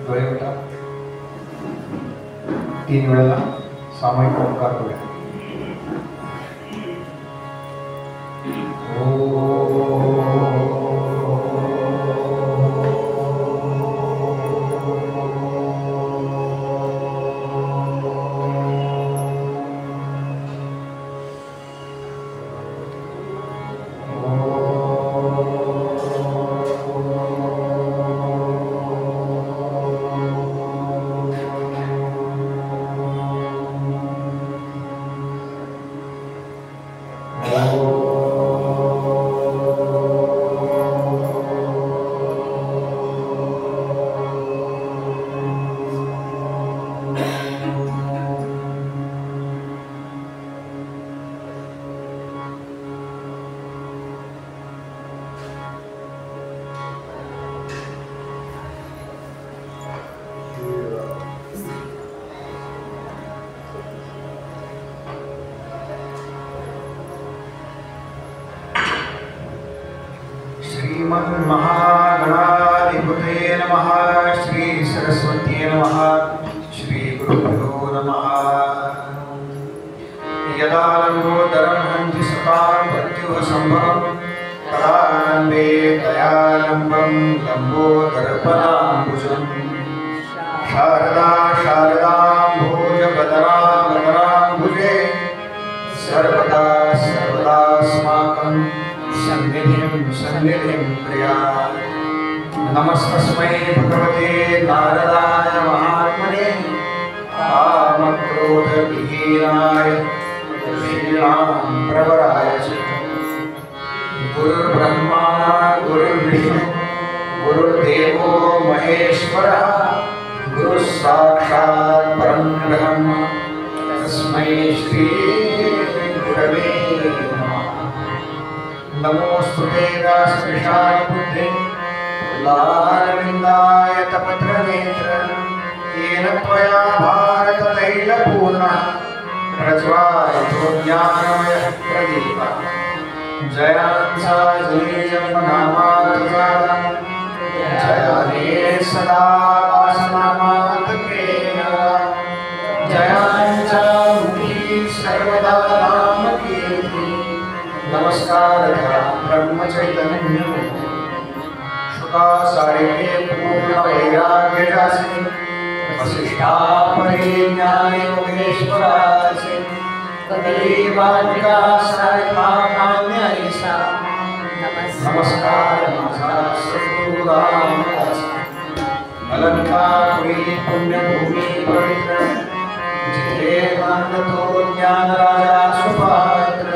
डोळे उघडा. 3 वेळेला सामूहिक ओंकार करूया. श्रीमन्महागणाधिपते नमः. श्री सरस्वती नमः. श्री गुरुभ्यो नमः. यदा लंबोदरं हन्ति सतां मृत्युः सम्भवं तदा लम्बे दयालम्बं लम्बोदरपदाम्बुजं. शारदा शारदाम्भोजवदना वदनाम्बुजे सर्वदा सर्वदास्माकं सन्निधिं प्रिया. नमस्तस्मै भगवते नारदाय महात्मने कामक्रोधविहीनाय श्रीराम प्रवराय च. गुरुर्ब्रह्मा गुरुर्विष्णु गुरुर्देवो महेश्वरः. गुरुः साक्षात् परं ब्रह्म तस्मै श्री गुरवे नमः. नमोस्तुते दासकृष्णाय बुद्धे लालविन्दाय तपत्रनेत्र. येन त्वया भारततैलपूर्णः प्रज्वालितो ज्ञानमयः प्रदीपः. जयांसा जलीयनामातुजालं जयाने सदा वासनामातकेन. जयांसा मुखी सर्वदा नामकीर्ति. नमस्कारः ब्रह्मचैतन्य शुकासारिके पूर्ण वैराग्यजासि. वसिष्ठा परिज्ञान योगेश्वरासि. कलिवादिका सारिका काम्यायिषा. नमस्कार सद्गुरुरामदास. अलंकापुरी पुण्यभूमि पवित्र. जिथे मानतो ज्ञानराजा सुपात्र.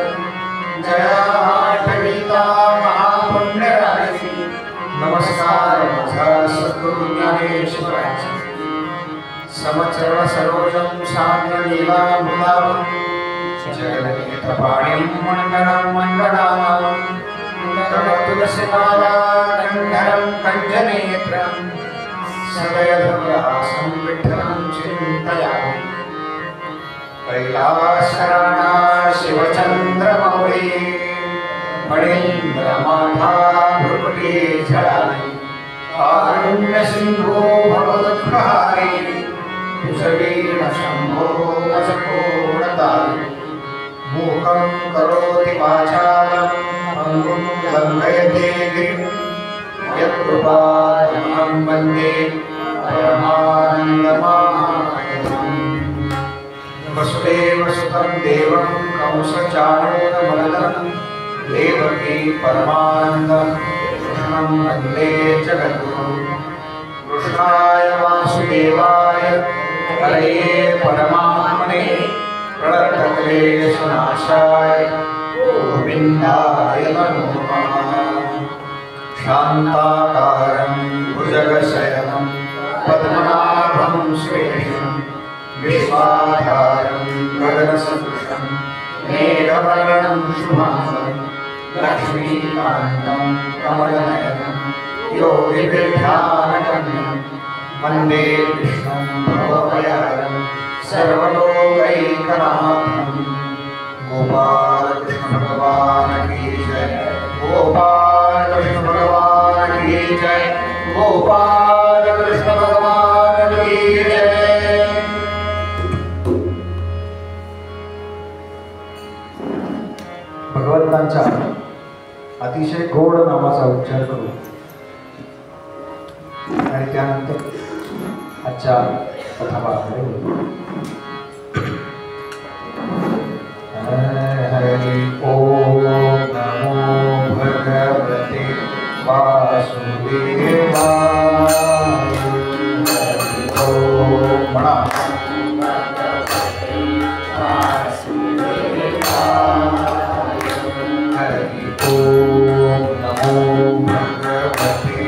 जया आठवीता महापुण्यराशी. नमस्कार सद्गुरु ज्ञानेश्वराची. समचरण सरोजं साम्यलीलामृतां. जगन्नेत्रपाणिं मण्डनं मण्डनानां. तव तुलसीमालाकण्ठरं कञ्जनेत्रं. सदयधवलासं विठ्ठलं चिन्तयामि. कैलासराणा शिवचन्द्रमौळी. फणीन्द्रमाथा भ्रुकुटी झलानि. कारुण्यसिन्धो भवदुःखहारी. कुशवीर्णशम्भो वचकोणतारि. मूकं करोति वाचालं पङ्गुं लङ्घयते गिरिं. यत्कृपातमहं वन्दे परमानन्दमाधवम्. वसुदेवसुतं देवं कंसचाणूरमर्दनं. देवकी परमानन्दं कृष्णं वन्दे जगद्गुरुं. कृष्णाय वासुदेवाय हरये परमात्मने प्रणतक्लेशनाशाय गोविन्दाय नमो नमः. शान्ताकारं भुजगशयनं पद्मनाभं श्रीकृष्णं. विश्वाधारं गगनसदृशं मेघवर्णं शुभांगं. लक्ष्मीकान्तं कमलनयनं योगिभिर्ध्यानगम्यं. वन्दे विष्णुं भवभयहरं सर्वलोकैकनाथं. गोपालकृष्ण भगवान् भगवंतांच्या अतिशय गोड नामाचा उच्चार करू आणि त्यानंतर आजच्या कथाभागाकडे वळू. हरि ओम नमो भगवते वासुदेवाय. ओम म्हणा. हरि ओम नमो भगवते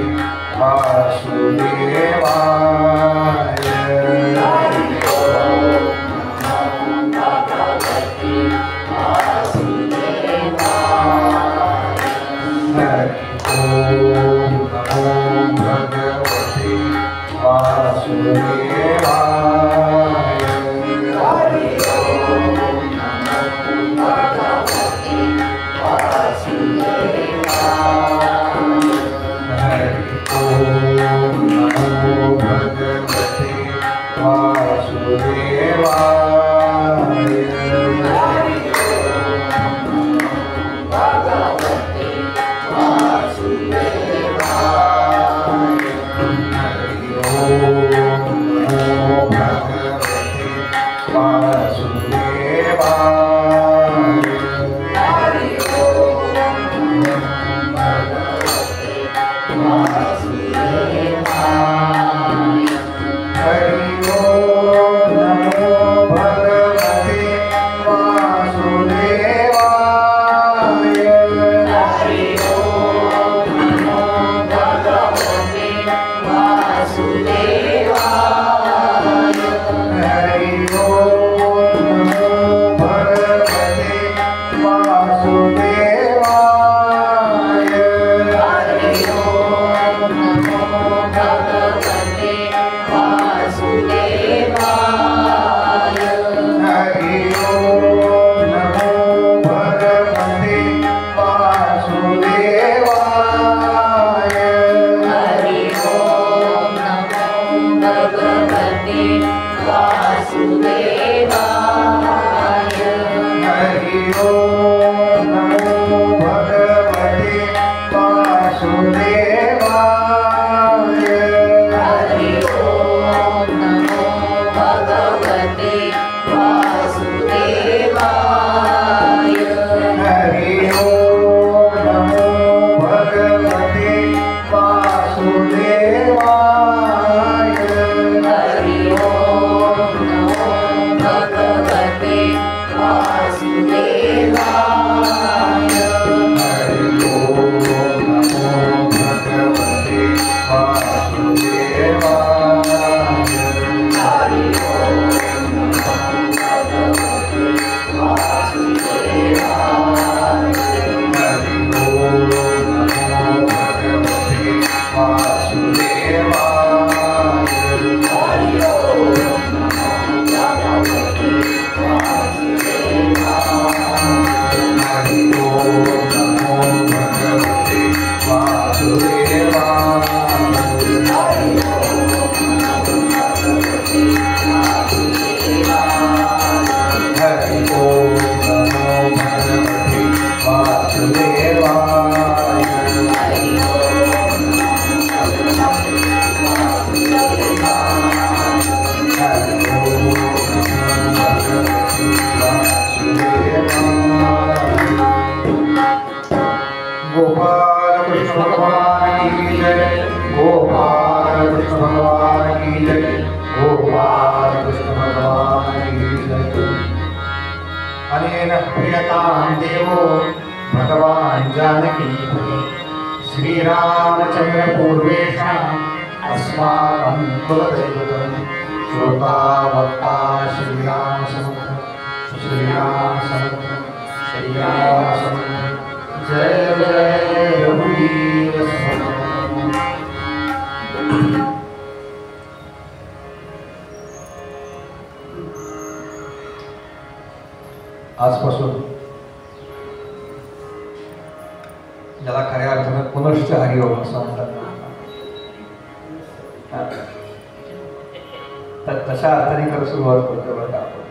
वासुदेवाय. आजपासून ज्याला खऱ्या अर्थानं पुनश्च हरिओम असं म्हणतात तर तशा अर्थाने खरं सुरुवात करतो बरं का आपण.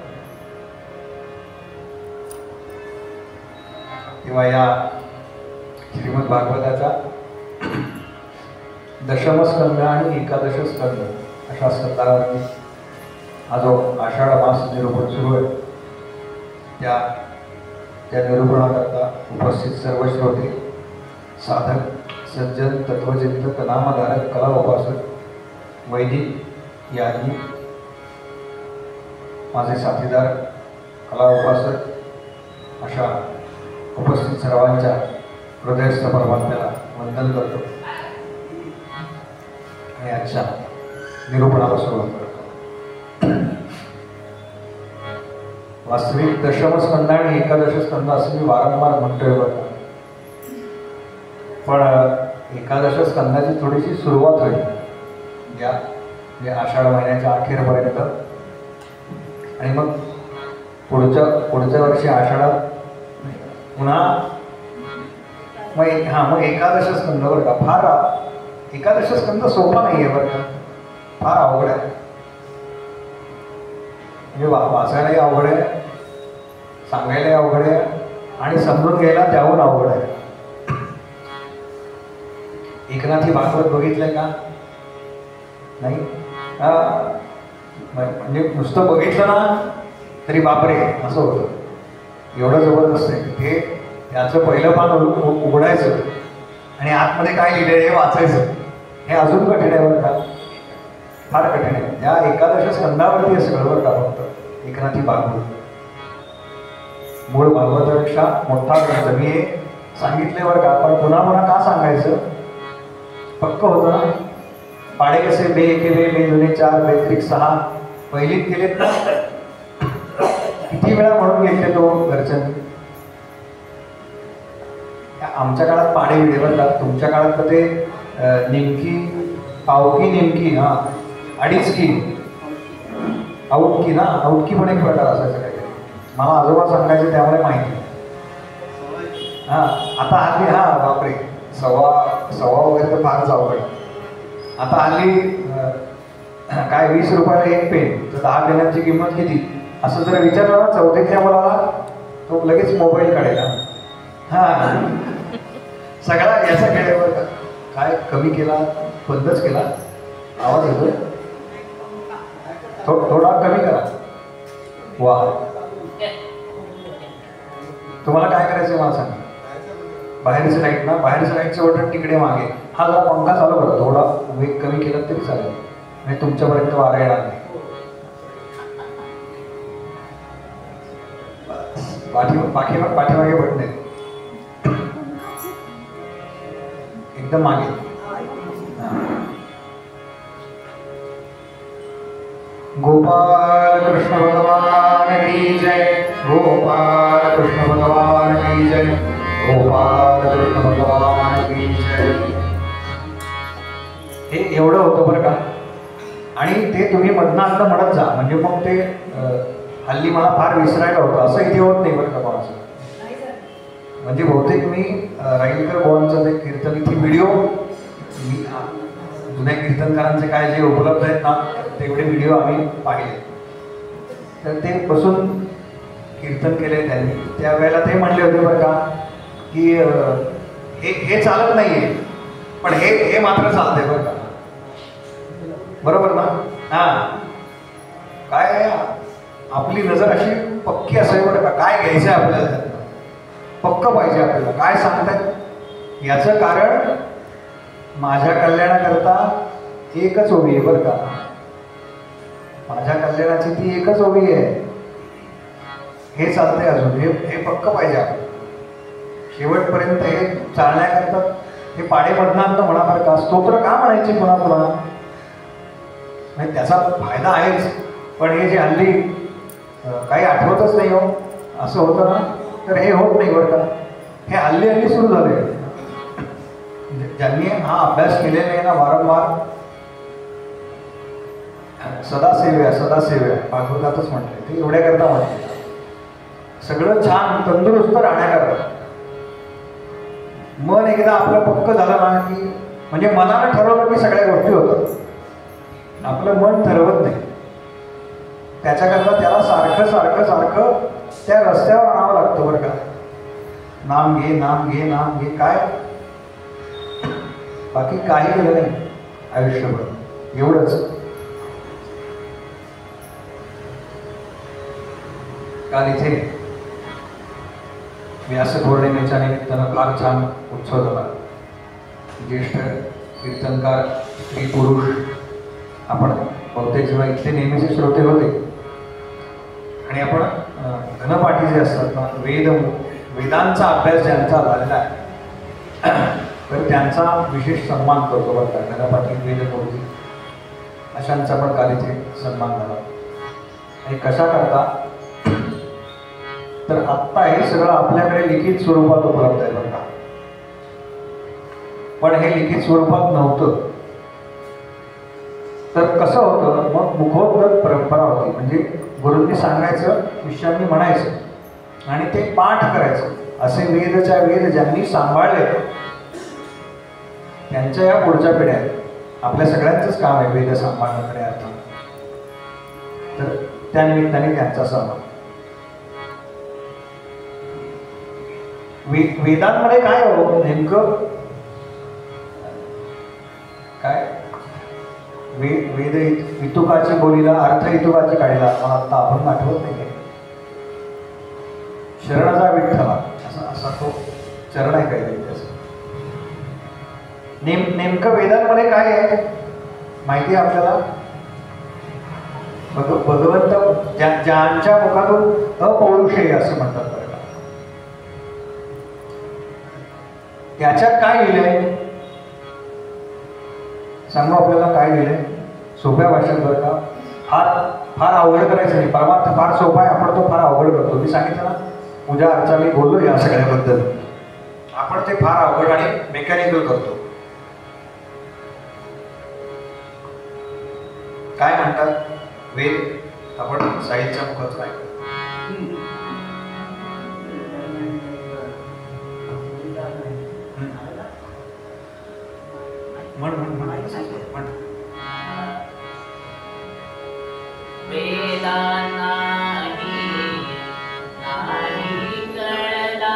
तेव्हा या श्रीमद भागवताचा दशमस्कंद आणि एकादश स्कंद अशा स्कंदावरती हा जो आषाढ मास निरूपण सुरू आहे त्या निरूपणाकरता उपस्थित सर्व श्रोते, साधक, सज्जन, तत्वचिंतक, नामधारक, कला उपासक, वैदिक यादी, माझे साथीदार, कला उपासक अशा उपस्थित सर्वांच्या हृदयस्थ परमात्म्याला वंदन करतो आणि आजच्या निरूपणाला सुरुवात करतो. वास्तविक दशमस्कंद आणि एकादश स्कंद असं मी वारंवार म्हणतोय बघा, पण एकादश स्कंदाची थोडीशी सुरुवात होईल या आषाढ महिन्याच्या अखेरपर्यंत आणि मग पुढच्या वर्षी आषाढात पुन्हा मग एकादश स्कंद बरं का. फार एकादश स्कंद सोपा नाही आहे बरं का, फार अवघड आहे. म्हणजे वाचायलाही अवघड आहे, सांगायलाही अवघड आहे आणि समजून घ्यायला त्याहून अवघड आहे. एकनाथी भागवत बघितलंय का? नाही? म्हणजे नुसतं बघितलं ना तरी बापरे असं होतं, एवढं जबरदस्त आहे. हे त्याचं पहिलं पान उघडायचं आणि आतमध्ये काय लिहिलं हे वाचायचं, हे अजून कठीण आहे बरं का, फार कठीण आहे. या एकादश स्कंदावरती हे सगळं बरं का फक्त एकनाथी भागवत. मूळ भागवतापेक्षा मोठा ग्रंथ मी हे सांगितले बरं का, पण पुन्हा पुन्हा का सांगायचं, पक्क होतं ना. पाडे कसे बे एके बे बे जुने 4 बेत्रिक 6 पहिलीत गेलेत ना, किती वेळा म्हणून घेतले तो घरच्यांनी. आमच्या काळात पाडे विडे बरं का, तुमच्या काळात तर ते निमकी, पावकी, निमकी, हां अडीच की, आऊटकी ना, आऊटकी पण एक प्रकार असायचा काही, मला आजोबा सांगायचे त्यामुळे माहिती. हां आता हल्ली हां बापरे सव्वा वगैरे तर फारच अवघड. आता हल्ली काय 20 रुपयाला एक पेन तर 10 पेनांची किंमत किती असं जर विचारलं ना चौथीच्या मुलाला, तो लगेच मोबाईल काढेल. हां सगळा याचा खेळावर का काय कमी केला, बंदच केला, आवाज येतोय थोडा कमी करा. वा तुम्हाला काय करायचं मला सांगा. बाहेरचं लाईट ना, बाहेरचं लाईटचं बटन तिकडे मागे, हा जरा पंखा चालू करा, थोडा वेग कमी केला तरी चालेल, म्हणजे तुमच्यापर्यंत वारा येणार नाही. पाठीमागे बटन आहे एकदम मागे. गोपाल कृष्ण भगवान की जय, गोपाल कृष्ण भगवान की जय, गोपाल कृष्ण भगवान की जय. हे एवढं होतं बरं का. आणि ते तुम्ही मधनं म्हणत जा, म्हणजे मग ते हल्ली मला फार विसरायला होतं, असं इथे होत नाही बरं का कोणाचं. म्हणजे बहुतेक मी राईलकर बोवांचं ते कीर्तन इथे व्हिडिओ, मी जुन्या कीर्तनकारांचे काय जे उपलब्ध आहेत ना तेवढे व्हिडिओ आम्ही पाहिले, तर ते बसून कीर्तन केले त्यांनी. त्यावेळेला ते म्हणले होते बरं का की हे चालत नाही आहे, पण हे मात्र चालतंय बरं का. बरोबर ना? हां काय आपली नजर अशी पक्की असावी बरं का, काय घ्यायचं आहे आपल्याला, पक्क पाहिजे आपल्याला. काय सांगतायत याचं कारण माझ्या कल्याणाकरता एकच ओवी आहे बरं का, माझ्या कल्याणाची ती एकच ओवी आहे, हे चालतंय अजून, हे पक्क पाहिजे आपलं शेवटपर्यंत. हे चालण्याकरता हे पाडेमधनांत म्हणा बरं का, स्तोत्र का म्हणायचे पुन्हा पुन्हा, म्हणजे त्याचा फायदा आहेच, पण हे जे हल्ली काही आठवतच नाही हो असं होतं ना, तर हे होत नाही बरं का. हे हल्ली सुरू झाले. ज्यांनी हा अभ्यास केलेला आहे ना वारंवार, सदासेव्या भागवतातच म्हटलंय, ते एवढ्या करता म्हटलं सगळं छान तंदुरुस्त राहण्याकरता. मन एकदा आपलं पक्क झालं ना की, म्हणजे मनानं ठरवलं की सगळ्या गोष्टी होतात, आपलं मन ठरवत नाही. त्याच्याकरता त्याला सारखं त्या रस्त्यावर आणावं लागतं बरं का. नाम घे नाम घे नाम घे, काय बाकी काही केलं नाही आयुष्यभर, एवढंच. काल इथे व्यासपौर्णिमेच्या निमित्तानं फार छान उत्सव झाला. ज्येष्ठ कीर्तनकार स्त्री पुरुष आपण बहुतेक जेव्हा इथले नेहमीचे श्रोते होते आणि आपण घनपाठी जे असतात ना, वेदांचा अभ्यास ज्यांचा झालेला आहे तर त्यांचा विशेष सन्मान करतो बरं का. घनपाठी वेदमूर्ती अशांचा पण काल इथे सन्मान झाला. आणि कशा करता तर आत्ता हे सगळं आपल्याकडे लिखित स्वरूपात उपलब्ध आहे बरं का. पण हे लिखित स्वरूपात नव्हतं तर कसं होतं, मग मुखोद्गत परंपरा होती. म्हणजे गुरूंनी सांगायचं, शिष्यांनी म्हणायचं आणि ते पाठ करायचं. असे वेदच्या वेद ज्यांनी सांभाळले त्यांच्या या पुढच्या पिढ्या आहेत. आपल्या सगळ्यांचंच काम आहे वेद सांभाळणं खऱ्या अर्थानं. तर त्यानिमित्ताने त्यांचा सन्मान. वेदांमध्ये काय हो नेमकं काय, वेद इतुकाची बोलीला अर्थ इतुकाची काढीला, मला आत्ता आपण आठवत नाही. शरणचा विठ्ठला असा तो चरण आहे काहीतरी त्याचं. नेमकं वेदांमध्ये काय आहे माहिती आहे आपल्याला. भगवंत ज्यांच्या मुखातून अपौरुषेय असं म्हणतात बरं का. त्याच्यात काय लिहिलंय सांगू आपल्याला, काय लिहिलंय सोप्या भाषेत बरं का. फार अवघड करायचं नाही. परमार्थ फार सोपा आहे, आपण तो फार अवघड करतो. मी सांगितलं ना पूजा अर्चा मी बोललो या सगळ्याबद्दल. आपण ते फार अवघड आणि मेकॅनिकल करतो. काय म्हणतात वेद, आपण साहिलच्या मुखातून ऐकतो. म्हण वेदा नाही कळला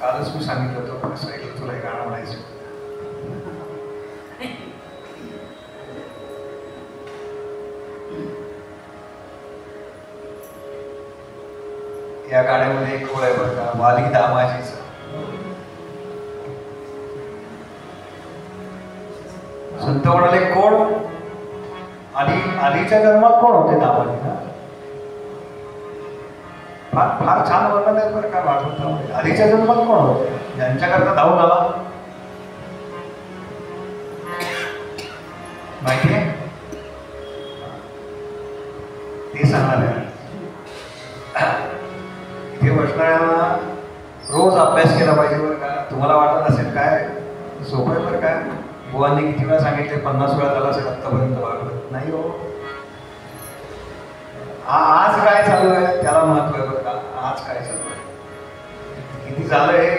कालच मी सांगितलं होतं कसं ऐकलं तुला हे गाणं म्हणायचं. या गाण्यामध्ये एक ओळ आहे बरं का, वाली दामाजीचं. संत म्हणाले कोण आलीच्या जन्मात कोण होते दामाजी ना. फार फार छान वर्णन आहे बरं का भागवतामध्ये. आधीच्या जन्मात कोण होते ज्यांच्याकरता धावून आला माहितीये ते सांगणार आहे. इथे बसणाऱ्यांना रोज अभ्यास केला पाहिजे बरं का. तुम्हाला वाटत असेल काय सोपं आहे बरं काय, बुवांनी किती वेळा सांगितले, 50 वेळा झाला असेल आत्तापर्यंत भागवत नाही हो. आज काय चालू आहे त्याला महत्व आहे बरं का. आज काय चालू आहे, किती झालंय,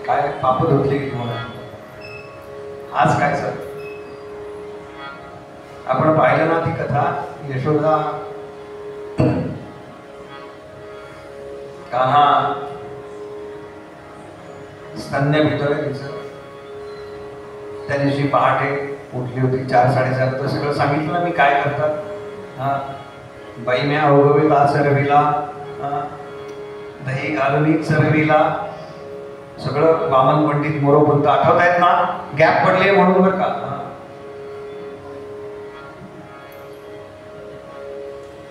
काय पाप धुतले की तुम्हाला, आज काय चालू. आपण पाहिलं ना ती कथा, यशोदा कान्हा स्तन्य पितोय तिचं. त्या दिवशी पहाटे उठली होती 4-4:30. तर सगळं सांगितलं ना मी काय करतात. हा बाई म्या अवगविला चरविला, दही घालून चरविला, सगळं वामन पंडित मोरोपंत आठवत आहेत ना. गॅप पडले म्हणून बरं का.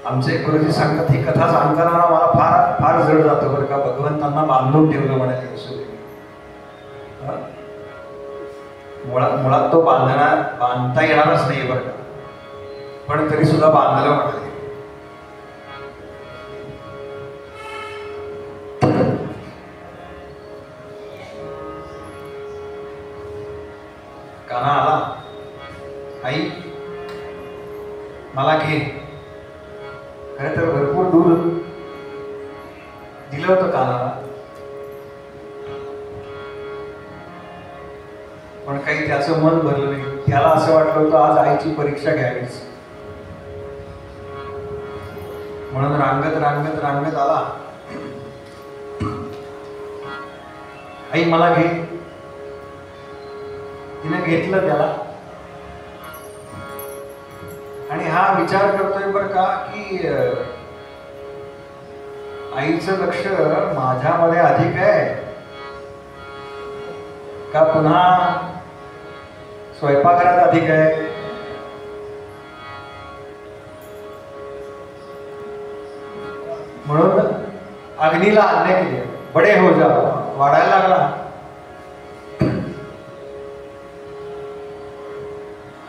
आमचे गुरुजी सांगतात ही कथा सांगताना मला फार फार जड जातं बरं का. भगवंतांना बांधून ठेवलं म्हणाले यशोदेवी. मुळात तो बांधता येणारच नाही बरं का, पण तरी सुद्धा बांधायला म्हणाले. कान्हा आला, आई मला घे. खरं तर भरपूर दूर दिलं होतं कान्हाला, पण काही त्याचं मन भरलं नाही. त्याला असं वाटलं होतं आज आईची परीक्षा घ्यावीच, म्हणून रांगत आला. आई मला घे. तिने घेतलं त्याला आणि हा विचार करतोय बरं का की आईचं लक्ष माझ्यामध्ये अधिक आहे का पुन्हा स्वयंपाकघरात अधिक आहे. म्हणून अग्नीला आज्ञा केली, बडे हो जा. वाढायला लागला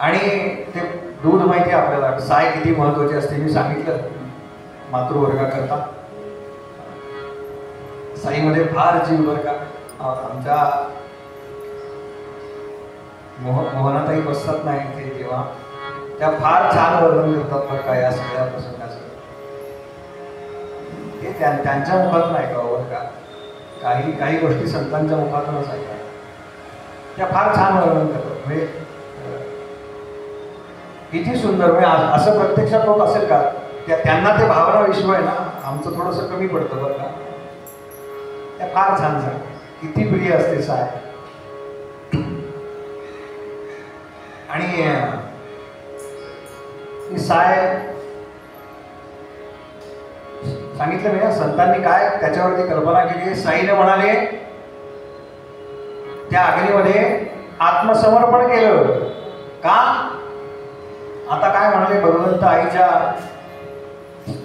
आणि ते दूध माहिती आपल्याला साय किती महत्वाची असते. मी सांगितलं मातृवर्गाकरता साईमध्ये फार जीव बरं का. आमच्या मोहनाताई बसतात नाही ते तेव्हा त्या फार छान वर्णन करतात बरं का या सगळ्या प्रसंगाचं. हे त्यांच्या मुखात नाही का बरं का, काही गोष्टी संतांच्या मुखातूनच ऐका, त्या फार छान वर्णन करतात. म्हणजे किती सुंदर. म्हणजे असं प्रत्यक्षात होत असेल का, त्यांना ते भावना विश्व आहे ना, आमचं थोडंसं कमी पडतं बरं का. त्या फार छान सांग, किती प्रिय असते साय. आणि ही साय सांगितलं नाही ना संतांनी काय त्याच्यावरती कल्पना केली. साईने म्हणाले त्या अग्नीमध्ये आत्मसमर्पण केलं का. आता काय म्हणाले भगवंत आईच्या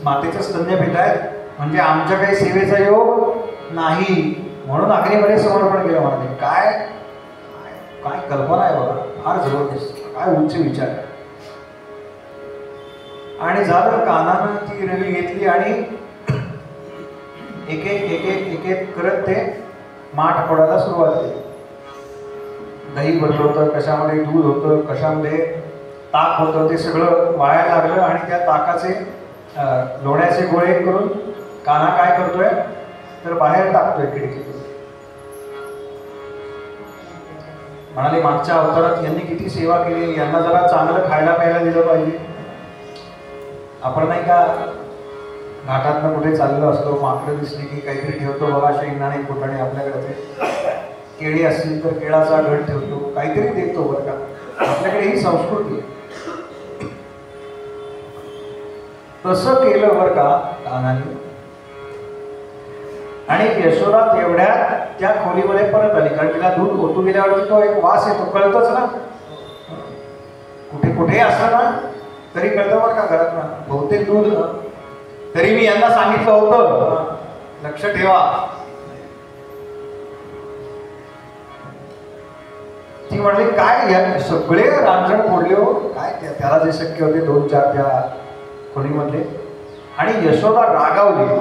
मातेचं स्तन्य पित आहेत म्हणजे आमच्या काही सेवेचा योग नाही, म्हणून अग्नीमध्ये समर्पण केलं म्हणाले. काय काय कल्पना आहे बघा, फार जबरदस्त, काय उच्च विचार आहे. आणि झालं कान्हानं ती रवी घेतली आणि एक एक करत ते माठ फोडायला सुरुवात केली. दही भरलं होतं, कशामध्ये दूध होतं, कशामध्ये ताक होतं, ते सगळं वाळायला लागलं आणि त्या ताकाचे लोण्याचे गोळे करून कान्हा काय करतोय तर बाहेर टाकतोय खिडकीतून. म्हणाले मागच्या अवतारात यांनी किती सेवा केली, यांना जरा चांगलं खायला प्यायला दिलं पाहिजे. आपण नाही का घाटातनं कुठे चाललो असतो, माकडं दिसली की काहीतरी ठेवतो बघा, शेंगदाणे फुटाणे आपल्याकडे, केळी असतील तर केळाचा घड ठेवतो, काहीतरी देतो बरं का. आपल्याकडे ही संस्कृती आहे. तसं केलं बरं का कान्हाने. आणि यशोदा तेवढ्यात त्या खोलीमध्ये परत आली, कारण तिला दूध ओतू गेल्यावरती तो एक वास येतो, कळतच ना. कुठे असलं ना तरी कळतं बरं का घरात ना, बहुतेक दूध. तरी मी यांना सांगितलं होतं लक्ष ठेवा. ती म्हणली काय या सगळे रांजण फोडले हो, काय त्याला जे शक्य होते 2-4 त्या खोलीमधले. आणि यशोदा रागावली.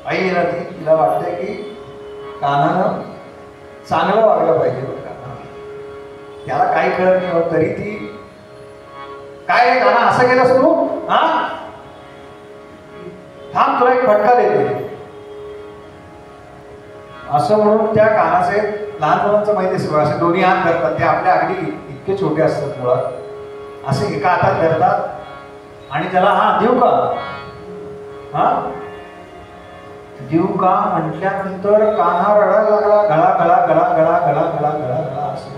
आई ना ती तिला वाटते की कान्हानं चांगलं वागलं पाहिजे बरं का. त्याला काही कळत नाही, तरी ती काय रे कान्हा असं केलंस तू, हा थांब तुला एक फटका देते असं म्हणून त्या कानाचे लहान मुलांचं माहिती असेल, असे दोन्ही हात धरतात. ते आपल्या अगदी इतके छोटे असतात मुळात, असे एका हातात धरतात आणि त्याला हा देऊ का, हा देऊ का म्हटल्यानंतर कान्हा रडायला लागला. गळा गळा गळा गळा गळा गळा गळा गळा असं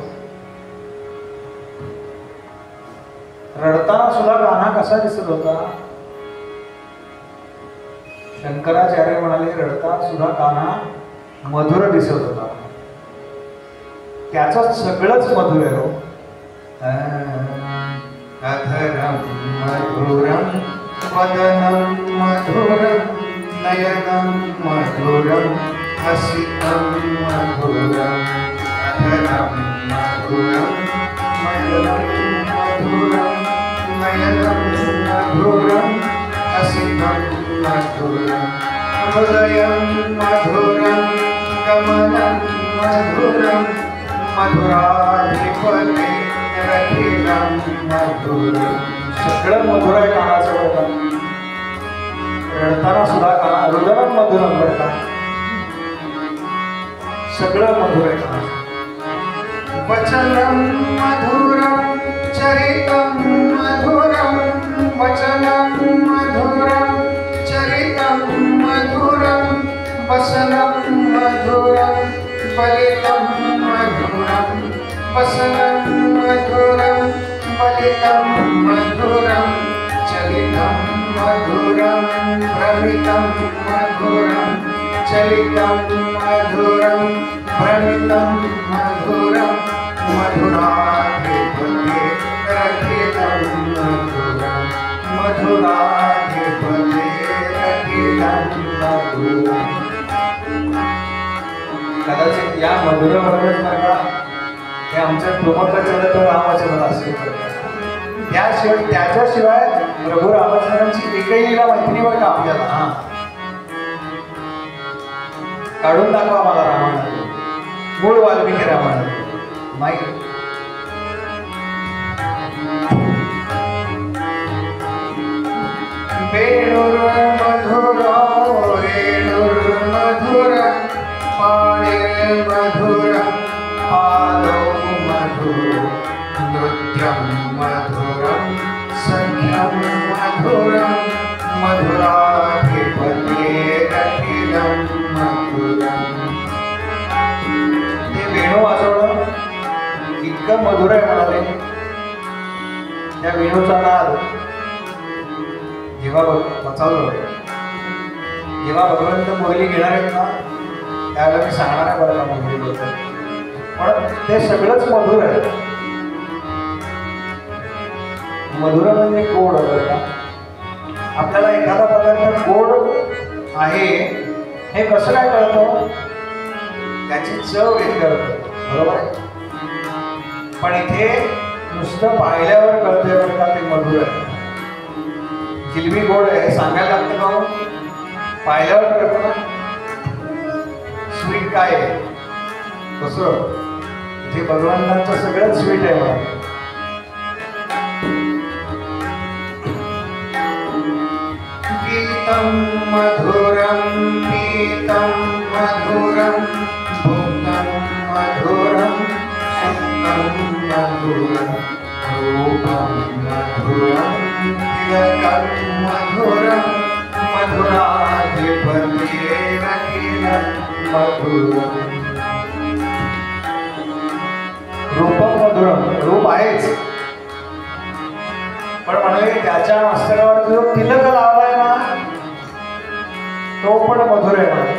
रडताना सुद्धा कान्हा कसा दिसत होता. शंकराचार्य म्हणाले रडताना सुद्धा कान्हा मधुर दिसत होता. त्याचं सगळंच मधुर आहे हो. अधरम मधुरम वदनम मधुरम नयनं मधुरं हसितं मधुरं अधरं मधुरं मधुरं मधुरं नयनं मधुरं हसितं मधुरं हृदयं मधुरं गमनं मधुरं मधुराधिपते रथिलं मधुरं. सगळं मधुर आहे कानाचं बरं का. रडताना सुद्धा काना हृदयं मधुरं बरं का. सगळं मधुर आहे कानाचं. वचनं मधुरं चरितं मधुरं वचनं मधुरं चरितं मधुरं वसनं मधुरं फलितं मधुरं वसनं मधुरं फलितं मधुरं चलितं मधुरं भ्रमितं मधुरं चलितं मधुरं भ्रमितं मधुरं मधुराधिपते रथितं मधुरं मधुराधिपते रथितं मधुरं. कदाचित या मधुर वर्णच बघा हे आमच्या प्रमुखाचं रामचंद्र असेल. त्याशिवाय त्याच्याशिवाय प्रभू रामचंद्रांची एकही लीला माहिती नाही बरं का आपल्याला. हा काढून दाखवा मला रामायण मूळ वाल्मिकी रामायण नाही. वेणुर्मधुर रेणुर्मधुर पाणिर्मधुर पादौ मधुर नृत्यं मधुरं सख्यं मधुरं मधुराधिपते रथिलं मधुरं. ते वेणू वाजवणं इतकं मधुर आहे म्हणाले. त्या वेणूचा नाद जेव्हा वाचावलं जेव्हा भगवंत मुरली घेणार आहेत ना त्यावेळेला मी सांगणार आहे बरं का मुरलीबद्दल. पण ते सगळंच मधुर आहे. मधुर म्हणजे गोड बरं का. आपल्याला एखादा पदार्थ गोड आहे हे कसं काय कळतं. त्याची चव हे कळतं बरोबर आहे. पण इथे नुसतं पाहिल्यावर कळतंय बरं का ते मधुर आहे. जिलबी गोड आहे हे सांगायला लागतं का पाहिल्यावर कळतं ना. स्वीट काय आहे कसं इथे भगवंतांचं सगळं स्वीट आहे मला. गीतं मधुरं गीतं मधुरं भुक्तं मधुरं सुप्तं मधुरं रूपं मधुरं तिलकं मधुरं मधुराधिपते रथिलं मधुरं. रूपं मधुरं रूप आहेच पण म्हणाले त्याच्या मस्तकावर जो तिलक लावलाय ना तो पण मधुर आहे म्हणे.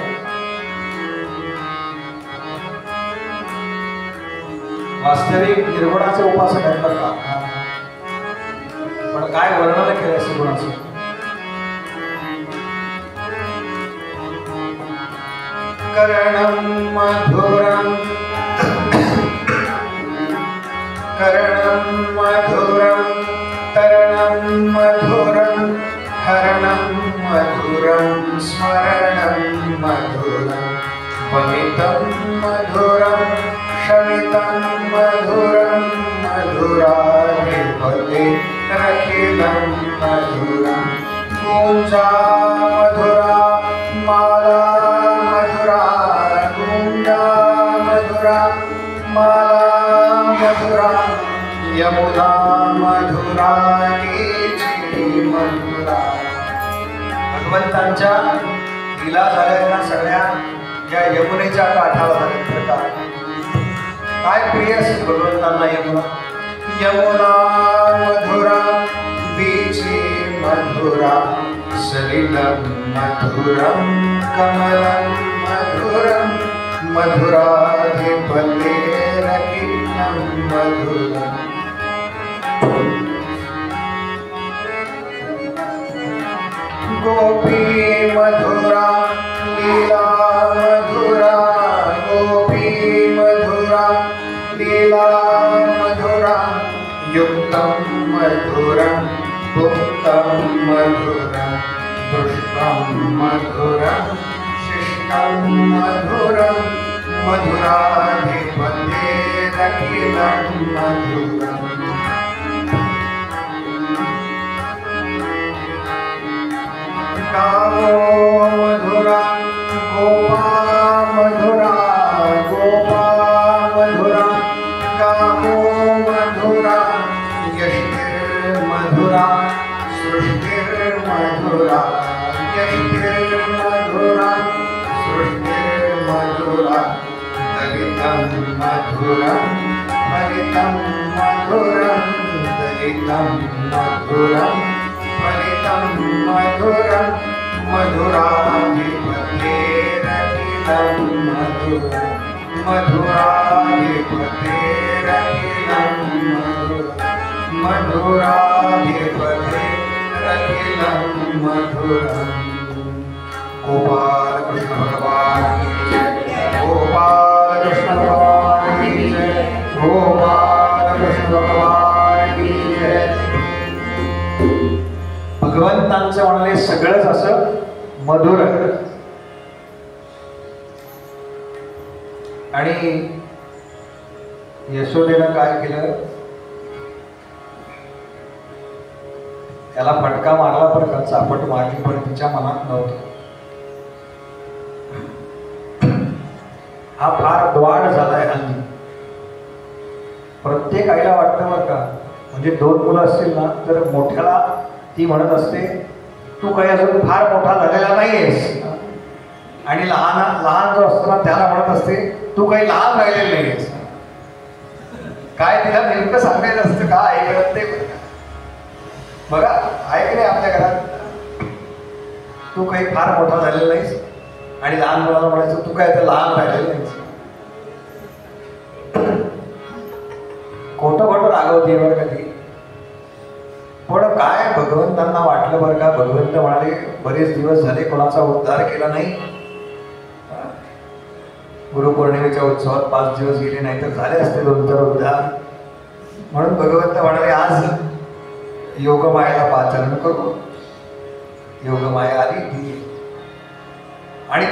वास्तविक निर्गुणाचे उपासक आहेत बरं का. पण काय वर्णन केलंय सगुणाचं. करणं मधुरं करणं मधुरं तरणं मधुरं हरणं मधुरं स्मरणं मधुरं वमितं मधुरं शमितं मधुरं मधुराधिपते रथिलं मधुरं. गुंजा मधुरा माला मधुरा गुंजा मधुरा माला मधुरा यमुना मधुरा मधुरा. भगवंतांच्या लीला झाल्या ना सगळ्या या यमुनेच्या काठाला झाल्या बरं का. काय प्रिय असेल भगवंतांना यमुना. यमुना मधुरा बीची मधुरा सलिलं मधुरं कमलं मधुरं मधुराधिपते रथिलं मधुरं. गोपी मधुरा मधुरं मधुराधिपतेरखिलं मधुरम् कामो मधुरा गोपा मधुरा गोपा मधुरा कामो मधुरा यष्टिर्मधुरा सृष्टिर्मधुरा यष्टिर्मधुरा सृष्टिर्मधुरा दलितं मधुरं फलितं मधुरं दलितं मधुरं फलितं मधुरं मधुराधिपतेरखिलं मधुरं मधुराधिपतेरखिलं मधुरं मधुराधिपतेरखिलं मधुरं गोपाल कृष्ण भगवान की जय गोपाल कृष्ण भगवान की जय गोपाल कृष्ण भगवान की जय भगवंतांचं म्हणाले सगळंच असं मधुर आणि यशोदेनं काय केलं त्याला फटका मारला पण का चापट मारली पण तिच्या मनात नव्हतं हा फार द्वाड झालाय हल्ली प्रत्येक आईला वाटतं बरं का म्हणजे 2 मुलं असतील ना तर मोठ्याला ती म्हणत असते तू काही अजून फार मोठा झालेला नाहीयेस आणि लहान जो असतो ना त्याला म्हणत असते तू काही लहान राहिलेला नाहीयेस काय तिला नेमकं सांगायचं असतं का ऐकत ते बघा ऐकले आपल्या घरात तू काही फार मोठा झालेला नाहीस आणि लहान मुलाला म्हणायचं तू काय तर लहान राहिलेलं नाहीस खोटं खोटं रागवते बरं का ती पण काय भगवंतांना वाटलं बरं का भगवंत म्हणाले बरेच दिवस झाले कोणाचा उद्धार केला नाही गुरुपौर्णिमेच्या उत्सवात 5 दिवस गेले नाही तर झाले असते 2-4 उद्धार म्हणून भगवंत म्हणाले आज योगमायेला पाचारण करू योगमाया आली ती आणि